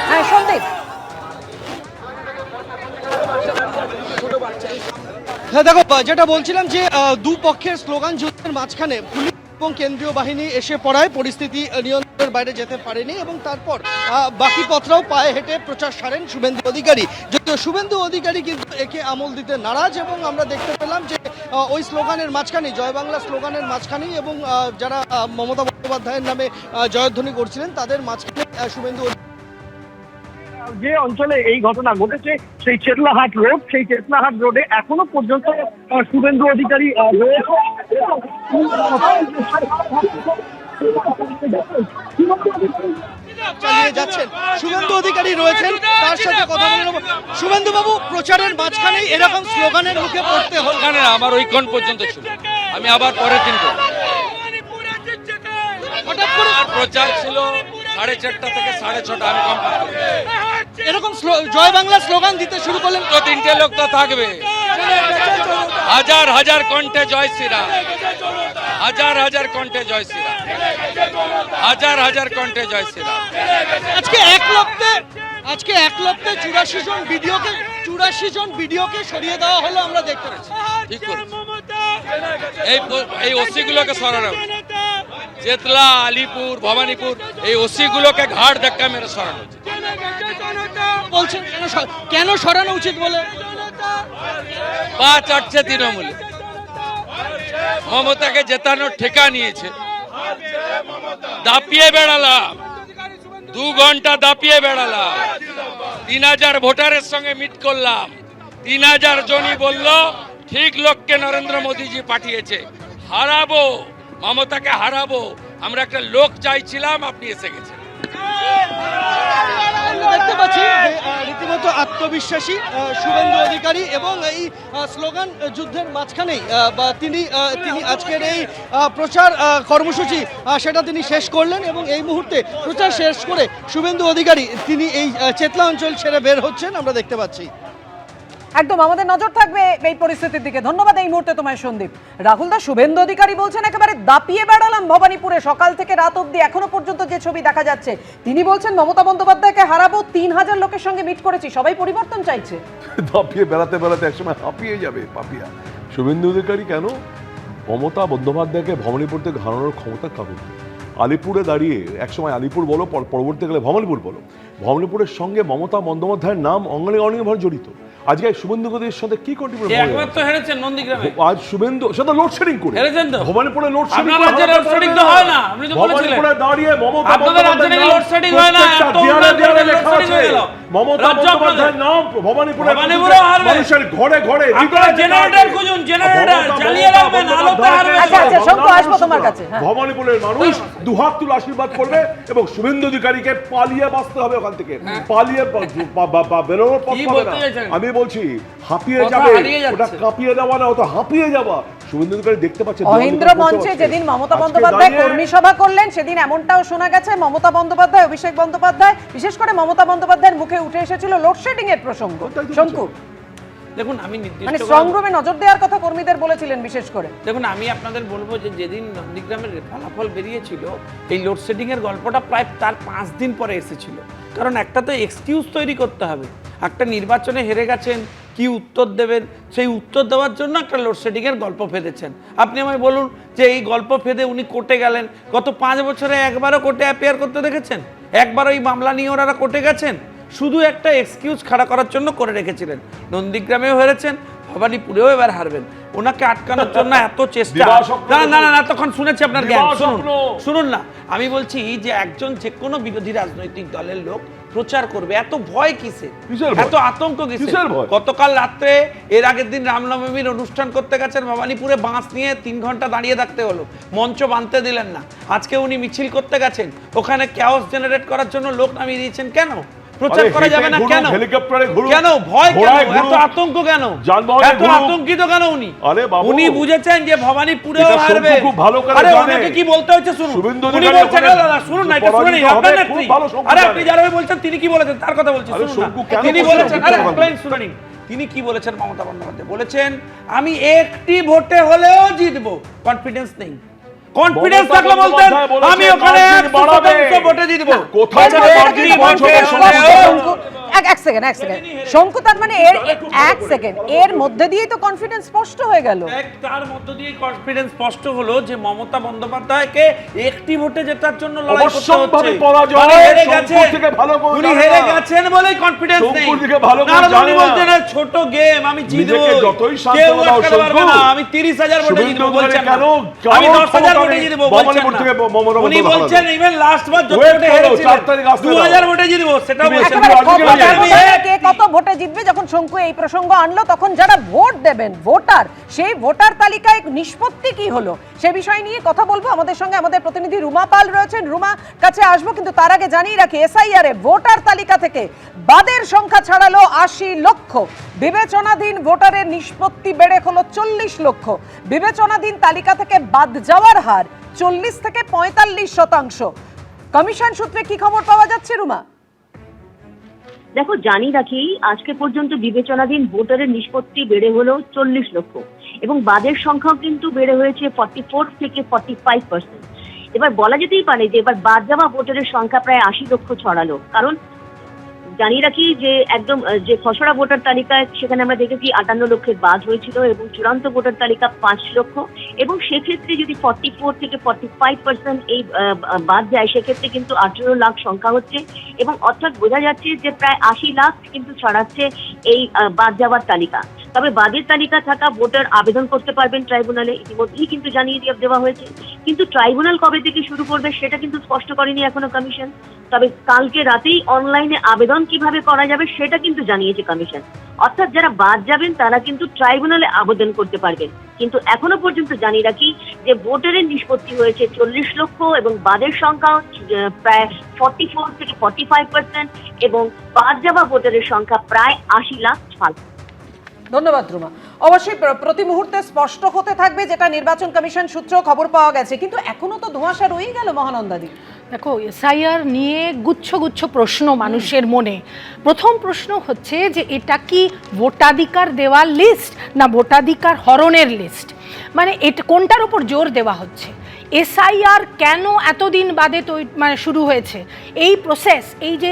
Speaker 1: হ্যাঁ সন্দীপ,
Speaker 10: হ্যাঁ দেখো, যেটা বলছিলাম যে দুপক্ষের স্লোগান যুদ্ধের মাঝখানে পুলিশ এবং কেন্দ্রীয় বাহিনী এসে পড়ায় পরিস্থিতি নিয়ন্ত্রণের বাইরে যেতে পারেনি, এবং তারপর বাকি পথরাও পায়ে হেঁটে প্রচার সারেন শুভেন্দু অধিকারী। যদিও শুভেন্দু অধিকারী কিন্তু একে আমল দিতে নারাজ, এবং আমরা দেখতে পেলাম যে ওই স্লোগানের মাঝখানেই, জয় বাংলা স্লোগানের মাঝখানেই, এবং যারা মমতা বন্দ্যোপাধ্যায়ের নামে জয়ধ্বনি করছিলেন তাদের মাঝখানে শুভেন্দু
Speaker 11: যে অঞ্চলে এই ঘটনা ঘটেছে সেই চেতলাহাট রোড, সেই চেতলাহাট রোডে এখনো পর্যন্ত শুভেন্দু অধিকারী রয়েছে।
Speaker 10: চালিয়ে যাচ্ছেন শুভেন্দু অধিকারী রয়েছেন, তার সাথে কথা বলে নেব। শুভেন্দু বাবু, প্রচারের মাঝখানেই এরকম স্লোগানের মুখে পড়তে হল
Speaker 5: ওখানে আমার ওইক্ষণ পর্যন্ত ছিল, আমি আবার পরের দিন করি।
Speaker 10: হঠাৎ করে
Speaker 5: প্রচার ছিল 4:30 থেকে 6:30, আমি কমপ্লিট করি।
Speaker 10: এরকম জয় বাংলা স্লোগান দিতে শুরু করলেন।
Speaker 5: তো 3টে লোক তো থাকবে, হাজার হাজার কণ্ঠে জয় শ্রীরাম, হাজার হাজার কণ্ঠে জয় শ্রীরাম, হাজার হাজার কণ্ঠে জয় শ্রীরাম।
Speaker 10: আজকে এক লপ্তে 84 জন ভিডিওকে সরিয়ে দেওয়া হলো, আমরা দেখতে পাচ্ছি।
Speaker 5: ঠিক করে এই ওসিগুলোকে সরানো, চেতলা, আলিপুর, ভবানীপুর, এই ওসিগুলোকে ঘাড় ধাক্কা মেরে সরানো উচিত।
Speaker 10: বলছেন কেন সরানো উচিত বলে?
Speaker 5: পা চাটছে তৃণমূলে, মমতাকে জেতানোর ঠেকা নিয়েছে। দাপিয়ে বেড়ালাম, 2 ঘন্টা দাপিয়ে বেড়ালাম, 3000 ভোটারের সঙ্গে মিট করলাম, 3000 জনই বলল ঠিক লোককে নরেন্দ্র মোদীজি পাঠিয়েছে।
Speaker 12: হারাবো, মমতাকে হারাবো। আমরা একটা লোক চাইছিলাম, আপনি এসে গেছেন।
Speaker 10: দেখতে পাচ্ছি যে রীতিমতো আত্মবিশ্বাসী শুভেন্দু অধিকারী এবং এই স্লোগান যুদ্ধের মাঝখানেই তিনি আজকের এই প্রচার কর্মসূচি সেটা তিনি শেষ করলেন এবং এই মুহূর্তে প্রচার শেষ করে শুভেন্দু অধিকারী তিনি এই চেতলা অঞ্চল ছেড়ে বের হচ্ছেন আমরা দেখতে পাচ্ছি।
Speaker 1: একদম আমাদের নজর থাকবে এই পরিস্থিতির দিকে। ধন্যবাদ এই মুহূর্তে তোমায় সন্দীপ। রাহুল দা, শুভেন্দু অধিকারী বলছেন একেবারে দাপিয়ে বেড়ালাম ভবানীপুরে, সকাল থেকে রাত অবধি এখনো পর্যন্ত যে ছবি দেখা যাচ্ছে। তিনি বলছেন মমতা বন্দ্যোপাধ্যায়কে হারাবো, 3000 লোকের সঙ্গে মিট করেছি, সবাই পরিবর্তন চাইছে।
Speaker 6: দাপিয়ে বেড়াতে বেড়াতে একসময় হাঁপিয়ে যাবে পাপিয়া। শুভেন্দু অধিকারী কেন? মমতা বন্দ্যোপাধ্যায়কে ভবানীপুর থেকে হারানোর ক্ষমতা কারণ। আলিপুরে দাঁড়িয়ে একসময় আলিপুর বলো, পরবর্তীকালে ভবানীপুর বলো, ভবানীপুরের সঙ্গে মমতা বন্দ্যোপাধ্যায়ের নাম অঙ্গাঙ্গিভাবে জড়িত। আজকে শুভেন্দু অধিকারীর সাথে কি কন্ট্রিবিউশন?
Speaker 5: একবার তো হেরেছেন নন্দীগ্রামে।
Speaker 6: আজ শুভেন্দু সাথে লোডশেডিং করে
Speaker 5: হেরেছেন তো।
Speaker 6: ভবানীপুরে লোডশেডিং
Speaker 5: আপনার রাজ্যে লোডশেডিং তো হয় না, আপনি তো বলেছিলেন।
Speaker 6: ভবানীপুরে দাঁড়িয়ে মমতা
Speaker 5: আপনাদের রাজ্যে নাকি লোডশেডিং হয় না, এত
Speaker 6: দেয়ালে লেখা
Speaker 5: লোডশেডিং
Speaker 6: আছে
Speaker 5: হয়ে গেল।
Speaker 6: মমতা বন্দ্যোপাধ্যায়ের নাম ভবানীপুরে মানুষের ঘরে ঘরে
Speaker 5: আপনারা জেনারেটর খুঁজুন, জেনারেটর জ্বালিয়ে রাখবেন, আলোতে হারবে।
Speaker 1: আচ্ছা আচ্ছা শঙ্কু, আসবো তোমার কাছে।
Speaker 6: ভবানীপুরের মানুষ দুহাত তুলে আশীর্বাদ করবে এবং শুভেন্দু অধিকারীকে পালিয়ে বাঁচতে হবে ওখান থেকে, পালিয়ে বেরোনোর পথ পাবে না। আমি বলছি হাঁপিয়ে যাবে, ওটা কাঁপিয়ে দেওয়া না, ওটা হাঁপিয়ে যাওয়া। শুভেন্দু অধিকারী দেখতে পাচ্ছে
Speaker 1: অহিন্দ্র মঞ্চে যেদিন মমতা বন্দ্যোপাধ্যায় কর্মী সভা করলেন, সেদিন এমনটাও শোনা গেছে মমতা বন্দ্যোপাধ্যায়, অভিষেক বন্দ্যোপাধ্যায়, বিশেষ করে মমতা বন্দ্যোপাধ্যায়ের মুখে উঠে এসেছিল লোডশেডিং এর প্রসঙ্গ। শঙ্কু,
Speaker 5: দেখুন আমি
Speaker 1: মানে
Speaker 5: নির্দিষ্ট
Speaker 1: স্ট্রং রুমে নজর দেওয়ার কথা কর্মীদের বলেছিলেন বিশেষ করে।
Speaker 5: দেখুন আমি আপনাদের বলবো যে যেদিন নন্দীগ্রামের ফলাফল বেরিয়েছিল, এই লোডশেডিং এর গল্পটা প্রায় তার 5 দিন পরে এসেছিল। কারণ একটা তো এক্সকিউজ তৈরি করতে হবে, একটা নির্বাচনে হেরে গেছেন, কি উত্তর দেবেন, সেই উত্তর দেওয়ার জন্য একটা লোডশেডিং এর গল্প ফেঁদেছেন। আপনি আমায় বলুন যে এই গল্প ফেঁদে উনি কোর্টে গেলেন, গত 5 বছরে একবারও কোর্টে অ্যাপিয়ার করতে দেখেছেন? একবার ওই মামলা নিয়ে ওনারা কোর্টে গেছেন? শুধু একটা এক্সকিউজ খাড়া করার জন্য করে রেখেছিলেন। নন্দীগ্রামেও হেরেছেন, ভবানীপুরেও এবার হারবেন। ওনাকে আটকানোর জন্য এত চেষ্টা। না না না, তখন শুনেছি আপনার জ্ঞান। শুনুন না, আমি বলছি যে একজন যে কোনো বিরোধী রাজনৈতিক দলের লোক প্রচার করবে, এত ভয় কিসে, এত আতঙ্ক কিসে? গতকাল রাত্রে এর আগের দিন রামনবমীর অনুষ্ঠান করতে গেছেন ভবানীপুরে, বাঁশ নিয়ে 3 ঘন্টা দাঁড়িয়ে থাকতে হলো, মঞ্চ বাঁধতে দিলেন না। আজকে উনি মিছিল করতে গেছেন, ওখানে ক্যাওস জেনারেট করার জন্য লোক নামিয়ে দিয়েছেন। কেন প্রচার করা যাবে না? কেন কেন ভয়, কেন এত আতঙ্ক, কেন এত আতঙ্কিত কেন উনি? উনি বুঝেছেন যে ভবানীপুরেও হারবে। আরে ওনাকে কি বলতে হচ্ছে শুনুন। উনি বলছেন, দাদা শুনুন না, এটা শুনে নিন আপনার নেত্রী। আরে আপনি যারা বলছেন তিনি কি বলেছেন তার কথা বলছি, শুনুন না। তিনি বলেছেন, আরে প্লেন শুনে নিন, তিনি কি বলেছেন? মমতা বন্দ্যোপাধ্যায় বলেছেন আমি একটি ভোটে হলেও জিতবো। কনফিডেন্স নেই। কনফিডেন্স থাকলে বলতেন আমি ওখানে 100% ভোটে জিতবো।
Speaker 1: কোথায় এক সেকেন্ড শঙ্কু, তার মানে এর এক সেকেন্ড এর মধ্যে দিয়েই তো কনফিডেন্স স্পষ্ট হয়ে গেল।
Speaker 5: তার মধ্য দিয়ে কনফিডেন্স স্পষ্ট হলো যে মমতা বন্দ্যোপাধ্যায়কে একটি ভোটে জেতার জন্য লড়াই করতে হচ্ছে। উনি হেরে গেছেন বলেই কনফিডেন্স নেই। উনি বলছেন ছোট গেম, আমি জিতবো, কেউ আটকাতে পারবে না, আমি 30,000 ভোটে জিতবো বলছেন না, আমি 10,000 ভোটে জিতবো বলছেন না। উনি বলছেন ইভেন লাস্ট বার যত ভোটে হেরেছিলেন 2000 ভোটে জিতবো, সেটাও বলছেন।
Speaker 1: কে কত ভোটে জিতবে যখন শঙ্কু এই প্রসঙ্গ আনলো, তখন যারা ভোট দেবেন ভোটার, সেই ভোটার তালিকায় নিষ্পত্তি কি হলো সে বিষয় নিয়ে কথা বলবো। আমাদের সঙ্গে আমাদের প্রতিনিধি রুমা পাল রয়েছেন, রুমা কাছে আসবো, কিন্তু তার আগে জানিয়ে রাখি এসআইআর এ ভোটার তালিকা থেকে বাদের সংখ্যা ছাড়ালো 80 লক্ষ। বিবেচনাধীন ভোটারের নিষ্পত্তি বেড়ে হলো 40 লক্ষ। বিবেচনাধীন তালিকা থেকে বাদ যাওয়ার হার 40 থেকে 45%। কমিশন সূত্রে কি খবর পাওয়া যাচ্ছে রুমা?
Speaker 13: দেখো, জানিয়ে রাখি আজকে পর্যন্ত বিবেচনাধীন ভোটারের নিষ্পত্তি বেড়ে হলো 40 লক্ষ এবং বাদের সংখ্যাও কিন্তু বেড়ে হয়েছে 44 থেকে 45%। এবার বলা যেতেই পারে যে এবার বাদ যাওয়া ভোটারের সংখ্যা প্রায় 80 লক্ষ ছড়ালো। কারণ জানিয়ে রাখি যে একদম যে খসড়া ভোটার তালিকায় সেখানে আমরা দেখেছি 58 লক্ষের বাদ হয়েছিল এবং চূড়ান্ত ভোটার তালিকা 5 লক্ষ, এবং সেক্ষেত্রে যদি 44 থেকে 45% এই বাদ যায় সেক্ষেত্রে কিন্তু 18 লাখ সংখ্যা হচ্ছে, এবং অর্থাৎ বোঝা যাচ্ছে যে প্রায় 80 লাখ কিন্তু ছড়াচ্ছে এই বাদ যাওয়ার তালিকা। তবে বাদের তালিকা থাকা ভোটার আবেদন করতে পারবেন ট্রাইব্যুনালে, ইতিমধ্যেই কিন্তু জানিয়ে দেওয়া হয়েছে। কিন্তু ট্রাইব্যুনাল কবে থেকে শুরু করবে সেটা কিন্তু স্পষ্ট করেনি এখনো কমিশন। তবে কালকে রাতেই অনলাইনে আবেদন কিভাবে করা যাবে সেটা কিন্তু জানিয়েছে কমিশন। অর্থাৎ যারা বাদ যাবেন তারা কিন্তু ট্রাইব্যুনালে আবেদন করতে পারবেন। কিন্তু এখনো পর্যন্ত জানিয়ে রাখি যে ভোটারের নিষ্পত্তি হয়েছে 40 লক্ষ এবং বাদের সংখ্যা প্রায় 44 থেকে 45% এবং বাদ যাওয়া ভোটারের সংখ্যা প্রায় 80 লাখ 6 লাখ।
Speaker 1: ধন্যবাদ রুমা। অবশ্যই প্রতি মুহূর্তে স্পষ্ট হতে থাকবে, যেটা নির্বাচন কমিশন সূত্র খবর পাওয়া গেছে, কিন্তু এখনো তো ধোঁয়াশা রয়েই গেল মহানন্দাদি।
Speaker 8: দেখো, এসআইআর নিয়ে গুচ্ছ গুচ্ছ প্রশ্ন মানুষের মনে। প্রথম প্রশ্ন হচ্ছে যে এটা কি ভোটাধিকার দেওয়ার লিস্ট না ভোটাধিকার হরণের লিস্ট, মানে এটা কোনটার উপর জোর দেওয়া হচ্ছে? এসআইআর কেন এতদিন বাদে মানে শুরু হয়েছে এই প্রসেস? এই যে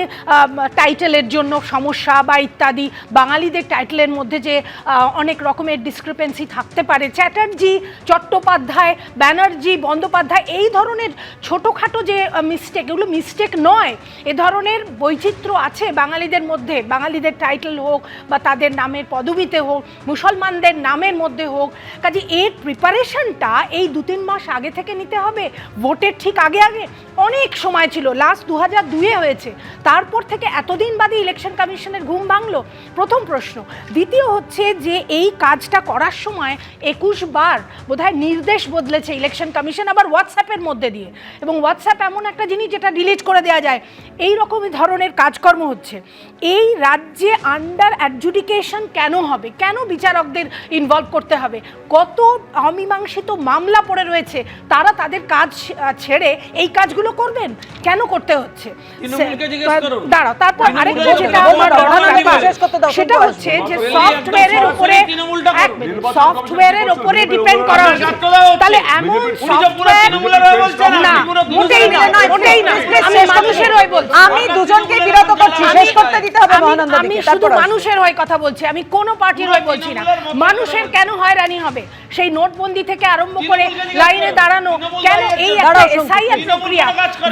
Speaker 8: টাইটেলের জন্য সমস্যা বা ইত্যাদি, বাঙালিদের টাইটেলের মধ্যে যে অনেক রকমের ডিসক্রিপেন্সি থাকতে পারে, চ্যাটার্জি, চট্টোপাধ্যায়, ব্যানার্জি, বন্দ্যোপাধ্যায়, এই ধরনের ছোটোখাটো যে মিস্টেক, এগুলো মিস্টেক নয়। এ ধরনের বৈচিত্র্য আছে বাঙালিদের মধ্যে, বাঙালিদের টাইটেল হোক বা তাদের নামের পদবিতে হোক, মুসলমানদের নামের মধ্যে হোক। কাজে এর প্রিপারেশনটা এই 2-3 মাস আগে থেকে নিতে হবে, ভোটের ঠিক আগে আগে অনেক সময় ছিল। লাস্ট 2002-এ হয়েছে, তারপর থেকে এতদিন বাদে ইলেকশন কমিশনের ঘুম ভাঙলো, প্রথম প্রশ্ন। দ্বিতীয় হচ্ছে যে এই কাজটা করার সময় 21 বার বোধহয় নির্দেশ বদলেছে ইলেকশন কমিশন, আবার হোয়াটসঅ্যাপের মধ্যে দিয়ে, এবং হোয়াটসঅ্যাপ এমন একটা জিনিস যেটা ডিলিট করে দেওয়া যায়। এই রকমই ধরনের কাজকর্ম হচ্ছে। এই রাজ্যে আন্ডার অ্যাডজুডিকেশন কেন হবে? কেন বিচারকদের ইনভলভ করতে হবে? কত অমীমাংসিত মামলা পড়ে রয়েছে, তারা তাদের কাজ ছেড়ে এই কাজগুলো করবেন? কেন করতে হচ্ছে? দাঁড়াও, তারপর আরেকটা যেটা সেটা হচ্ছে যে সফটওয়্যারের উপরে সফটওয়্যারের উপরে ডিপেন্ড করা হচ্ছে। তাহলে এমন সফটওয়্যার না, মোটেই না, মোটেই না। আমি মানুষের হয়ে বলছি,
Speaker 1: আমি দুজনকে বিরত করছি, শেষ করতে দিতে হবে মহানন্দাদিকে।
Speaker 8: আমি শুধু মানুষের হয়ে কথা বলছি, আমি কোনো পার্টির হয়ে বলছি না। মানুষের কেন হয়রানি হবে? সেই নোটবন্দি থেকে আরম্ভ করে লাইনে দাঁড়ানো, কেন এই একটা এসআইআর প্রক্রিয়া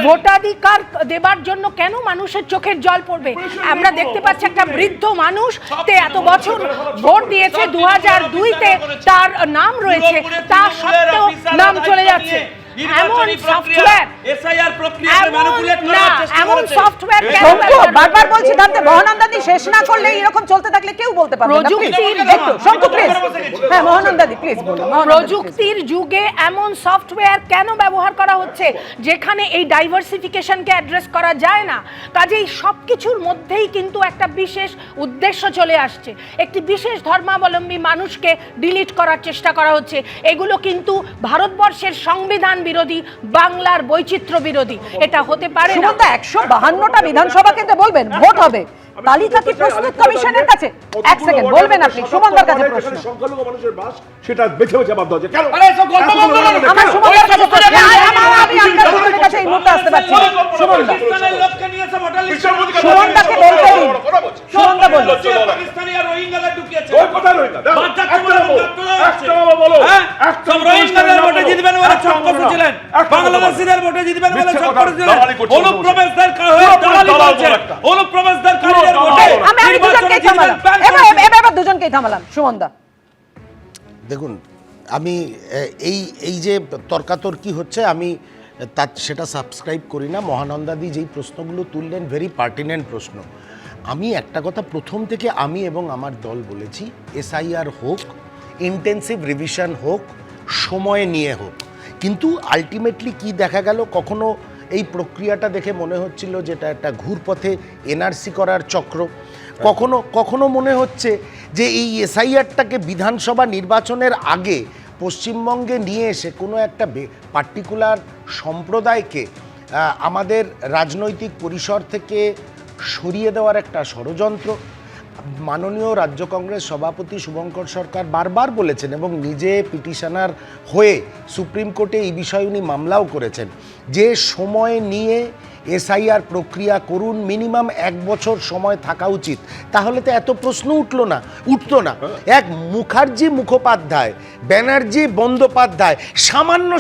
Speaker 8: ভোটাধিকার দেবার জন্য কেন মানুষের চোখের জল পড়বে? আমরা দেখতে পাচ্ছি একটা বৃদ্ধ মানুষ এত বছর ভোট দিয়েছে, 2002-তে তার নাম রয়েছে, তা সত্ত্বেও নাম চলে যাচ্ছে। এমন সফটওয়্যার এসআইআর প্রক্রিয়াকে ম্যানিপুলেট করা হচ্ছে, এমন সফটওয়্যার কেন?
Speaker 1: বারবার বলছি দান্তে, মহানন্দাদি শেষ না করলে এরকম চলতে থাকলে কেউ বলতে পারবে না। হ্যাঁ মহানন্দাদি প্লিজ বলুন।
Speaker 8: প্রযুক্তির যুগে এমন সফটওয়্যার কেন ব্যবহার করা হচ্ছে যেখানে এই ডাইভার্সিফিকেশনকে অ্যাড্রেস করা যায় না? কাজেই সব কিছুর মধ্যেই কিন্তু একটা বিশেষ উদ্দেশ্য চলে আসছে, একটি বিশেষ ধর্মাবলম্বী মানুষকে ডিলিট করার চেষ্টা করা হচ্ছে। এগুলো কিন্তু ভারতবর্ষের সংবিধান বিরোধী, বাংলার বৈচিত্র্য বিরোধী। এটা হতে পারে না।
Speaker 1: 152টা বিধানসভা কেন্দ্রে বলবেন ভোট হবে, তালিকা কি প্রস্তুত কমিশনের কাছে? এক সেকেন্ড বলবেন আপনি, সুমনদার কাছে প্রশ্ন।
Speaker 6: সংখ্যালঘু মানুষের বাস, সেটা বেছে বেছে বাধ্য হচ্ছে কেন?
Speaker 1: আমার সুমনদার কাছে প্রশ্ন। আমি আপনাদের কাছে এই মুহূর্তে আসতে পারছি না। সুমনদা, সুমনদাকে বলতে দিন। সুমনদা বলুন।
Speaker 12: পাকিস্তানি আর রোহিঙ্গাদের ঢুকিয়েছে।
Speaker 6: ওই কথা রোহিঙ্গা একটা বলো,
Speaker 12: সব রোহিঙ্গাদের ভোটে জিতবেন বলে চক করেছিলেন, বাংলাদেশিদের ভোটে জিতবেন বলে চক করেছিলেন। অনুপ্রবেশদের দালালি করছেন, অনুপ্রবেশদের কারণে ভোটে
Speaker 1: আমি দুজনকেই থামালাম, এবার দুজনকেই থামালাম। সুমনদা
Speaker 7: দেখুন, আমি এই যে তর্কাতর্কি হচ্ছে, আমি সেটা সাবস্ক্রাইব করি না। মহানন্দাদি যেই প্রশ্নগুলো তুললেন, ভেরি পার্টিনেন্ট প্রশ্ন। আমি একটা কথা প্রথম থেকে আমি এবং আমার দল বলেছি, এসআইআর হোক, ইন্টেন্সিভ রিভিশন হোক, সময় নিয়ে হোক, কিন্তু আলটিমেটলি কি দেখা গেল, কখনো এই প্রক্রিয়াটা দেখে মনে হচ্ছিল যেটা একটা ঘুরপথে এনআরসি করার চক্র, কখনো মনে হচ্ছে যে এই এসআইআরটাকে বিধানসভা নির্বাচনের আগে পশ্চিমবঙ্গে নিয়ে এসে কোনো একটা পার্টিকুলার সম্প্রদায়কে আমাদের রাজনৈতিক পরিসর থেকে সরিয়ে দেওয়ার একটা ষড়যন্ত্র। মাননীয় রাজ্য কংগ্রেস সভাপতি শুভঙ্কর সরকার বারবার বলেছেন এবং নিজে পিটিশনার হয়ে সুপ্রিম কোর্টে এই বিষয়ে উনি মামলাও করেছেন যে সময় নিয়ে এসআইআর প্রক্রিয়া করুন, মিনিমাম 1 বছর সময় থাকা উচিত। তাহলে তো এত প্রশ্ন উঠতো না। এক মুখার্জি মুখোপাধ্যায়, ব্যানার্জি বন্দ্যোপাধ্যায়,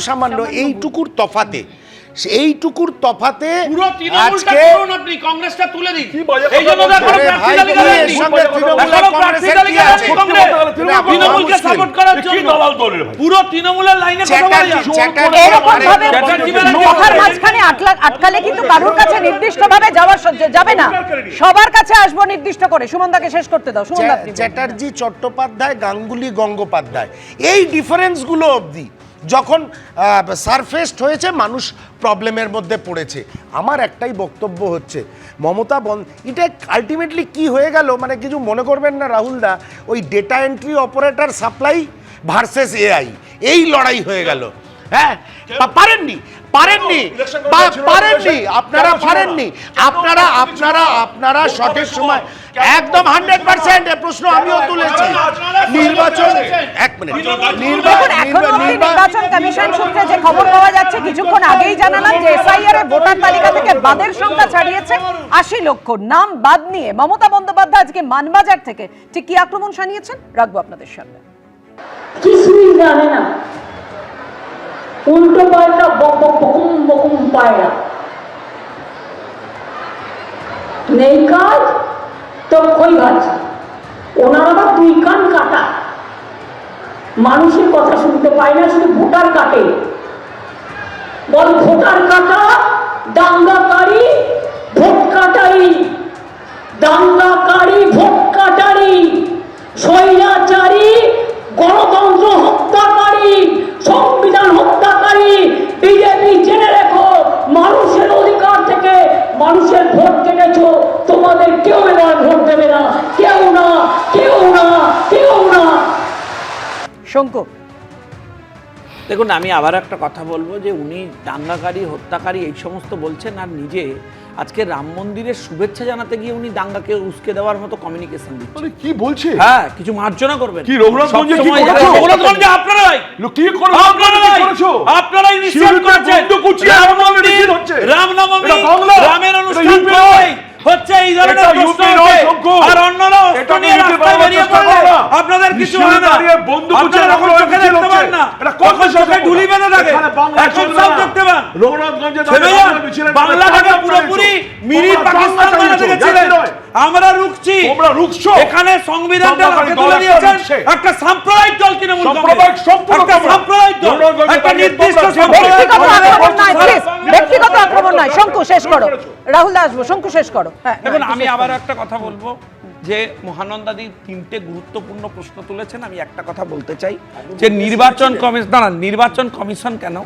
Speaker 7: সামান্য এইটুকুর তফাতে এইটুকুর তফাতে
Speaker 5: পুরো তৃণমূলটা
Speaker 7: আজকে
Speaker 5: করুন আপনি, কংগ্রেসটা তুলে দিন।
Speaker 6: কি বাজে
Speaker 5: এই জন্য
Speaker 6: কথা
Speaker 5: তো এখনো
Speaker 6: বলছেন?
Speaker 5: প্রার্থী
Speaker 7: ভাই,
Speaker 5: তালিকা
Speaker 7: তুমি
Speaker 5: দেননি।
Speaker 7: এর সঙ্গে তৃণমূল
Speaker 5: এখনো
Speaker 7: আর
Speaker 5: প্রার্থী
Speaker 7: কংগ্রেসের
Speaker 5: তালিকা
Speaker 7: কি আছে?
Speaker 5: দেননি কংগ্রেস। তৃণমূলকে সাপোর্ট করার জন্য পুরো তৃণমূলের লাইনে কথা বলা যায়।
Speaker 1: এরকম ভাবে
Speaker 5: চ্যাটার্জি ব্যানার্জি
Speaker 1: কথার মাঝখানে আটকালে কিন্তু কারোর কাছে নির্দিষ্টভাবে যাবে না, সবার কাছে আসবো নির্দিষ্ট করে। সুমনদাকে শেষ করতে দাও। সুমন দা, আপনি বলুন।
Speaker 7: চ্যাটার্জি, চট্টোপাধ্যায়, গাঙ্গুলি, গঙ্গোপাধ্যায়, এই ডিফারেন্সগুলো অবধি যখন সারফেসড হয়েছে, মানুষ প্রবলেমের মধ্যে পড়েছে। আমার একটাই বক্তব্য হচ্ছে, মমতা এটা আলটিমেটলি কি হয়ে গেল, মানে কিছু মনে করবেন না রাহুল দা, ওই data entry operator supply versus AI, এই লড়াই হয়ে গেল। হ্যাঁ, পারেননি আপনারা পারেননি, আপনারা সঠিক সময় একদম 100% প্রশ্ন আমিও তুলেছি। নির্বাচন, এক মিনিট,
Speaker 1: দেখুন, এখনো অবধি নির্বাচন কমিশন সূত্রে যে খবর পাওয়া যাচ্ছে, কিছুক্ষণ আগেই জানালাম যে এসআইআর এ ভোটার তালিকা থেকে বাদের সংখ্যা ছাড়িয়েছে 80 লক্ষ। নাম বাদ নিয়ে মমতা বন্দ্যোপাধ্যায় আজকে মানবাজার থেকে ঠিক কি আক্রমণ শানিয়েছেন, রাখবো আপনাদের সামনে।
Speaker 3: কিছুই জানে না, উল্টো পাল্টা বকুম বকুম পায়রা, নেই কাজ তো কই গাছ। ওনার আবার 2 কান কাটা, মানুষের কথা শুনতে পায় না, শুধু ভোটার কাটে। বল ভোটার কাটা, দাঙ্গাকারী, ভোট কাটারি, দাঙ্গাকারী, ভোট কাটারি, স্বৈরাচারী, গণতন্ত্র হত্যাকারী, সংবিধান হত্যাকারী। বিজেপি জেনে রেখো, মানুষের অধিকার থেকে মানুষের ভোট কেটেছো, তোমাদের কেউ এবার ভোট দেবে না, কেউ না, কেউ না, কেউ না।
Speaker 1: শঙ্কু,
Speaker 5: দেখুন, আমি আবার একটা কথা বলবো যে উনি দাঙ্গাকারী, হত্যাকারী এই সমস্ত বলছেন, আর নিজে আজকে রাম মন্দিরের শুভেচ্ছা জানাতে গিয়ে উনি দাঙ্গাকে উস্কে দেওয়ার মতো কমিউনিকেশন দিচ্ছেন।
Speaker 6: কি বলছে?
Speaker 5: হ্যাঁ, কিছু মার্জনা করবেন।
Speaker 6: কি রঘুনাথগঞ্জে কি
Speaker 5: সবসময়
Speaker 6: করেছো?
Speaker 5: রঘুনাথগঞ্জে আপনারাই
Speaker 6: কি করেছো?
Speaker 5: আপনারাই নিশ্চয় করেছেন। রামনবমী, রামের অনুষ্ঠান করলেই হচ্ছে এই ধরনের প্রশ্ন ওঠে, আর অন্যরা অস্ত্র নিয়ে রাস্তায় বেরিয়ে পড়লে আপনাদের কিছু হয় না। আপনারা এখন চোখে দেখতে পান না, তখন চোখে ঢুলি বেঁধে থাকে, এখন সব দেখতে পান। বাংলাটাকে পুরোপুরি মিনি পাকিস্তান বানাতে গেছিলেন। আমরা রুখছি, এখানে সংবিধানটা হাতে তুলে দিয়েছেন একটা সাম্প্রদায়িক দল, তৃণমূল কংগ্রেস, একটা সাম্প্রদায়িক দল, একটা নির্দিষ্ট
Speaker 1: ব্যক্তিগত আক্রমণ নয়, প্লিজ, ব্যক্তিগত আক্রমণ নয়। শঙ্কু শেষ করো, রাহুল দাস আসবো। শঙ্কু শেষ করো।
Speaker 5: দেখুন, আমি আবার একটা কথা বলবো যে মহানন্দাদি 3টে গুরুত্বপূর্ণ প্রশ্ন তুলেছেন। আমি একটা কথা বলতে চাই যে নির্বাচন কমিশন কেন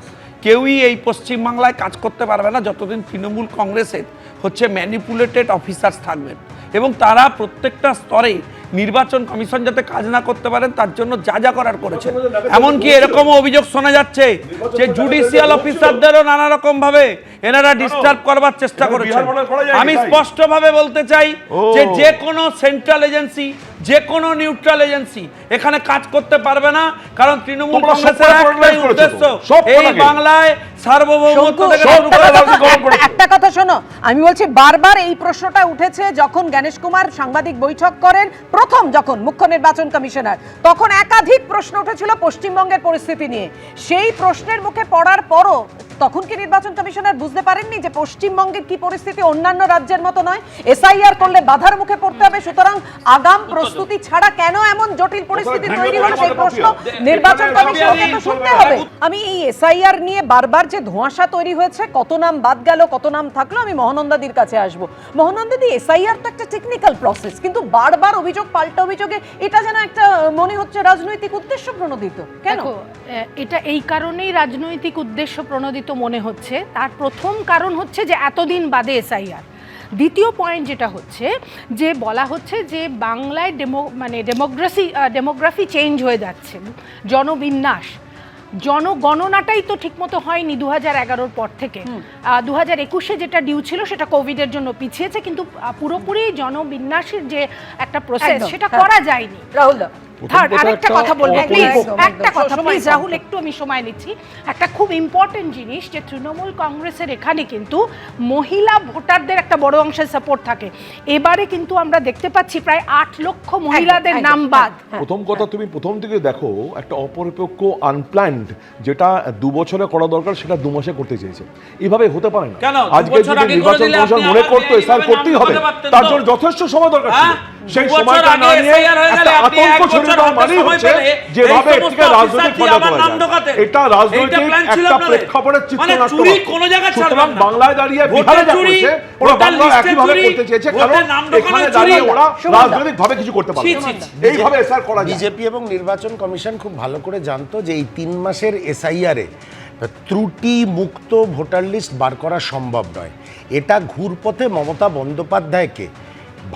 Speaker 5: কেউই এই পশ্চিমবাংলায় কাজ করতে পারবে না যতদিন তৃণমূল কংগ্রেসের হচ্ছে ম্যানিপুলেটেড অফিসার্স থাকবেন, এবং তারা প্রত্যেকটা স্তরে নির্বাচন কমিশন যাতে কাজ না করতে পারেন তার জন্য যা যা করার করেছেন। এমনকি এরকমও অভিযোগ শোনা যাচ্ছে যে জুডিশিয়াল অফিসারদেরও নানা রকম ভাবে এনারা ডিস্টার্ব করবার চেষ্টা করেছেন। আমি স্পষ্টভাবে বলতে চাই যে যে কোনো সেন্ট্রাল এজেন্সি, যে কোনো নিউট্রাল এজেন্সি এখানে কাজ করতে পারবে না, কারণ তৃণমূল কংগ্রেসের একটাই উদ্দেশ্য এই বাংলায় সার্বভৌমত্ব থেকে শুরু করে।
Speaker 1: একটা কথা শোনো, আমি বলছি বারবার এই প্রশ্নটা উঠেছে যখন জ্ঞানেশ কুমার সাংবাদিক বৈঠক করেন, প্রথম যখন মুখ্য নির্বাচন কমিশনার, তখন একাধিক প্রশ্ন উঠেছিল পশ্চিমবঙ্গের পরিস্থিতি নিয়ে। সেই প্রশ্নের মুখে পড়ার পরও তখন কি নির্বাচন কমিশনার বুঝতে পারেননি যে পশ্চিমবঙ্গের কি পরিস্থিতি অন্যান্য রাজ্যের মতো নয়, এসআইআর করলে বাধার মুখে পড়তে হবে, সুতরাং আগাম প্রস্তুতি ছাড়া কেন এমন জটিল পরিস্থিতি তৈরি হলো সেই প্রশ্ন নির্বাচন কমিশনকে তো শুনতে হবে। আমি এই এসআইআর নিয়ে বারবার যে ধোঁয়াশা তৈরি হয়েছে, কত নাম বাদ গেল, কত নাম থাকলো, আমি মহানন্দাদির কাছে আসবো। মহানন্দাদি, এসআইআর তো একটা টেকনিক্যাল প্রসেস, কিন্তু বারবার অভিযোগ পাল্টা অভিযোগে এটা যেন একটা মনে হচ্ছে রাজনৈতিক উদ্দেশ্য প্রণোদিত। কেন?
Speaker 8: এটা এই কারণেই রাজনৈতিক উদ্দেশ্য প্রণোদিত মনে হচ্ছে। তার প্রথম কারণ হচ্ছে যে এতদিন বাদে এসআইআর। দ্বিতীয় পয়েন্ট যেটা হচ্ছে যে বলা হচ্ছে যে বাংলায় ডেমোগ্রাফি চেঞ্জ হয়ে যাচ্ছে, জনবিন্যাস, জনগণনাটাই তো ঠিকমতো হয়নি 2011-র পর থেকে। 2021-এ যেটা ডিউ ছিল সেটা কোভিডের জন্য পিছিয়েছে, কিন্তু পুরোপুরি জনবিন্যাসের যে একটা প্রসেস সেটা করা যায়নি।
Speaker 1: রাহুল,
Speaker 8: থার্ড আরেকটা কথা বলবো প্লিজ,
Speaker 1: একদম,
Speaker 8: একটা
Speaker 1: একদম,
Speaker 8: কথা
Speaker 1: সময়
Speaker 8: প্লিজ
Speaker 1: কম।
Speaker 8: রাহুল, একটু আমি সময় নিচ্ছি। একটা খুব ইম্পর্টেন্ট জিনিস যে তৃণমূল কংগ্রেসের এখানে কিন্তু মহিলা ভোটারদের একটা বড় অংশের সাপোর্ট থাকে। এবারে কিন্তু আমরা দেখতে পাচ্ছি প্রায় 8 লক্ষ মহিলাদের
Speaker 1: একদম,
Speaker 8: নাম বাদ।
Speaker 6: প্রথম কথা, তুমি প্রথম থেকে দেখো একটা অপরিপক্ক আনপ্ল্যান্ড যেটা 2 বছরে করা দরকার সেটা 2 মাসে করতে চেয়েছে। এইভাবে হতে পারে না।
Speaker 12: কেন? 2
Speaker 6: আজকে
Speaker 12: বছর
Speaker 6: যদি
Speaker 12: আগে
Speaker 6: নির্বাচন
Speaker 12: করে দিলে
Speaker 6: কমিশন
Speaker 12: আপনি
Speaker 6: মনে
Speaker 12: আবার
Speaker 6: করতো এসআর
Speaker 12: এইভাবে
Speaker 6: করতেই
Speaker 12: নাম
Speaker 6: হবে,
Speaker 12: বলতে পারতেন
Speaker 6: তার
Speaker 12: তো।
Speaker 6: জন্য যথেষ্ট সময় দরকার ছিল।
Speaker 12: হ্যাঁ?
Speaker 6: সেই
Speaker 12: 2 বছর
Speaker 6: সময়টা
Speaker 12: আগে
Speaker 6: না নিয়ে
Speaker 12: SIR হয়ে গেলে
Speaker 6: একটা
Speaker 12: আপনি
Speaker 6: আতঙ্ক
Speaker 12: 1
Speaker 6: ছড়িয়ে
Speaker 12: বছর
Speaker 6: দেওয়া
Speaker 12: হাতে
Speaker 6: মানেই
Speaker 12: সময়
Speaker 6: হচ্ছে
Speaker 12: পেলে
Speaker 6: যেভাবে
Speaker 12: এই সমস্ত
Speaker 6: এটিকে রাজনৈতিক
Speaker 12: অফিসার দিয়ে
Speaker 6: ফায়দা
Speaker 12: আবার
Speaker 6: করা
Speaker 12: নাম
Speaker 6: যায়।
Speaker 12: ঢোকাতে।
Speaker 6: এটা
Speaker 12: এইটা
Speaker 6: রাজনৈতিক
Speaker 12: প্ল্যান ছিল
Speaker 6: একটা
Speaker 12: আপনাদের।
Speaker 6: প্রেক্ষাপটের
Speaker 12: মানে
Speaker 6: চিত্রনাট্য।
Speaker 12: চুরি কোনো জায়গায় ছাড়বেন
Speaker 6: সুতরাং
Speaker 12: না।
Speaker 6: বাংলায় দাঁড়িয়ে
Speaker 12: ভোটের
Speaker 6: বিহারে যা
Speaker 12: চুরি,
Speaker 6: করছে ওরা
Speaker 12: ভোটার
Speaker 6: বাংলা
Speaker 12: লিস্টের
Speaker 6: একইভাবে
Speaker 12: চুরি,
Speaker 6: করতে চেয়েছে,
Speaker 12: ভোটের
Speaker 6: কারণ
Speaker 12: নাম ঢোকানোর
Speaker 6: এখানে
Speaker 12: চুরি।
Speaker 6: দাঁড়িয়ে ওরা
Speaker 1: সুমনদা।
Speaker 6: রাজনৈতিকভাবে কিছু করতে পারবে
Speaker 12: ছি,
Speaker 6: না।
Speaker 12: ছি,
Speaker 6: এইভাবে এসআর করা যায়।
Speaker 7: বিজেপি এবং নির্বাচন কমিশন খুব ভালো করে জানতো যে এই 3 মাসের এসআইআরে ত্রুটি মুক্ত ভোটার লিস্ট বার করা সম্ভব নয়। এটা ঘুরপথে মমতা বন্দ্যোপাধ্যায়কে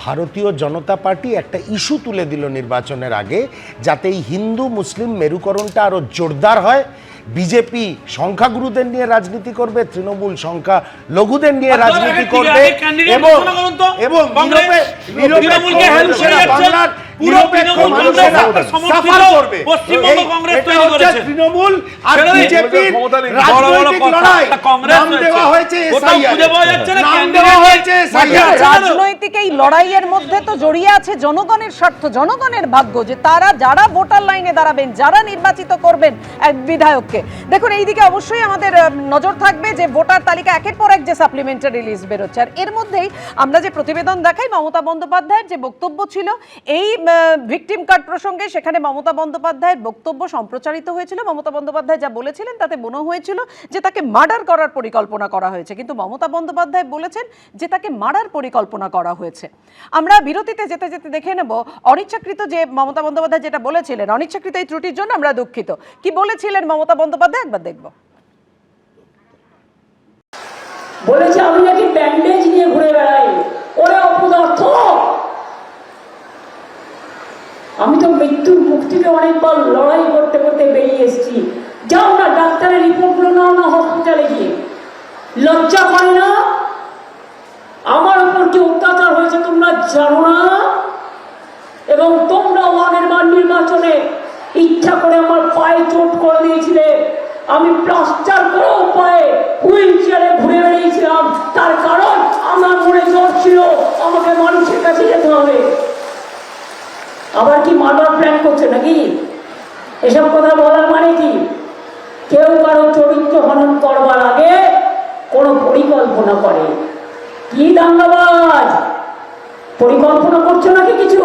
Speaker 7: ভারতীয় জনতা পার্টি একটা ইস্যু তুলে দিল নির্বাচনের আগে, যাতে এই হিন্দু মুসলিম মেরুকরণটা আরো জোরদার হয়। বিজেপি সংখ্যাগুরুদের নিয়ে রাজনীতি করবে, তৃণমূল সংখ্যা লঘুদের নিয়ে
Speaker 12: আর
Speaker 7: রাজনীতি
Speaker 12: আগে
Speaker 7: করবে,
Speaker 12: আগে candidate
Speaker 7: এবং
Speaker 12: ঘোষণা করুন তো।
Speaker 7: এবং
Speaker 12: কংগ্রেস তৃণমূলকে হেল্প করে যাচ্ছে। পুরো তৃণমূল কংগ্রেস একটা সমর্থিত পশ্চিমবঙ্গ কংগ্রেস তৈরি করেছে।
Speaker 7: তৃণমূল আর
Speaker 12: ছেড়ে দিন।
Speaker 7: বিজেপির
Speaker 6: ক্ষমতা নেই।
Speaker 12: বড় বড়
Speaker 7: রাজনৈতিক
Speaker 12: কথা,
Speaker 7: লড়াই।
Speaker 12: একটা কংগ্রেস
Speaker 7: নাম দেওয়া হয়েছে
Speaker 12: কোথাও
Speaker 7: SIR
Speaker 12: খুঁজে পাওয়া যাচ্ছে না,
Speaker 7: নাম
Speaker 12: candidate
Speaker 7: দেওয়া হয়েছে SIR
Speaker 1: রাজনৈতিক এই লড়াইয়ের মধ্যে তো জড়িয়ে আছে জনগণের স্বার্থ, জনগণের ভাগ্য, যে তারা যারা ভোটার লাইনে দাঁড়াবেন, যারা নির্বাচিত করবেন এক বিধায়ককে। দেখুন এইদিকে অবশ্যই আমাদের নজর থাকবে যে ভোটার তালিকা একের পর এক যে সাপ্লিমেন্টারি লিস্ট বেরোচ্ছে, আর এর মধ্যেই আমরা যে প্রতিবেদন দেখাই মমতা বন্দ্যোপাধ্যায়ের যে বক্তব্য ছিল এই ভিকটিম কার্ড প্রসঙ্গে, সেখানে মমতা বন্দ্যোপাধ্যায়ের বক্তব্য সম্প্রচারিত হয়েছিল। মমতা বন্দ্যোপাধ্যায় যা বলেছিলেন তাতে মনে হয়েছিল যে তাকে মার্ডার করার পরিকল্পনা করা হয়েছে, কিন্তু মমতা বন্দ্যোপাধ্যায় বলেছেন যে তাকে মারার পরিকল্পনা করা হয়েছে। আমরা বিরতিতে যেতে যেতে দেখে নেব অনিচ্ছাকৃত যে মমতা বন্দ্যোপাধ্যায় যেটা বলেছিলেন, অনিচ্ছাকৃত এই ত্রুটির জন্য আমরা দুঃখিত। কি বলেছিলেন মমতা বন্দ্যোপাধ্যায় একবার দেখব।
Speaker 3: বলেছে আমি নাকি ব্যান্ডেজ নিয়ে ঘুরে বেড়াই। ওরে অপদার্থ, আমি তো মৃত্যুর মুখ থেকে অনেকবার লড়াই করতে করতে বেরিয়ে এসেছি। যাও না ডাক্তারের রিপোর্টগুলো নাও না হসপিটালে গিয়ে। লজ্জা করে না? আমার উপর যে অত্যাচার হয়েছে তোমরা জানো না? এবং তোমরাও আগের বার নির্বাচনে ইচ্ছা করে আমার পায়ে চোট করে দিয়েছিলে। আমি প্লাস্টার করেও পায়ে হুইল চেয়ারে ঘুরে বেরিয়েছিলাম, তার কারণ আমার মনে জ্বর ছিল, আমাকে মানুষের কাছে যেতে হবে। আবার কি মার্ডার প্ল্যান করছে নাকি? এসব কথা বলার মানে কি? কেউ কারো চরিত্র হনন করবার আগে কোনো পরিকল্পনা করে। কি দাঙ্গাবাজ, পরিকল্পনা করছো নাকি কিছু?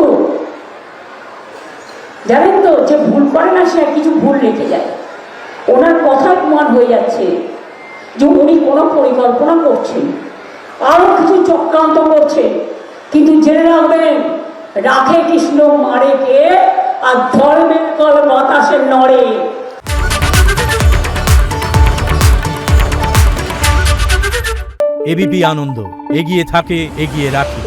Speaker 3: জানেন তো যে ভুল করে না সে কিছু ভুল রেখে যায়। ওনার কথায় প্রমাণ হয়ে যাচ্ছে যে উনি কোনো পরিকল্পনা করছেন, আরো কিছু চক্রান্ত করছে। কিন্তু জেনে রাখবেন, রাখে কৃষ্ণ মারে কে, আর ধর্মের কল বাতাসে নড়ে।
Speaker 14: এবিপি আনন্দ, এগিয়ে থাকে, এগিয়ে রাখে।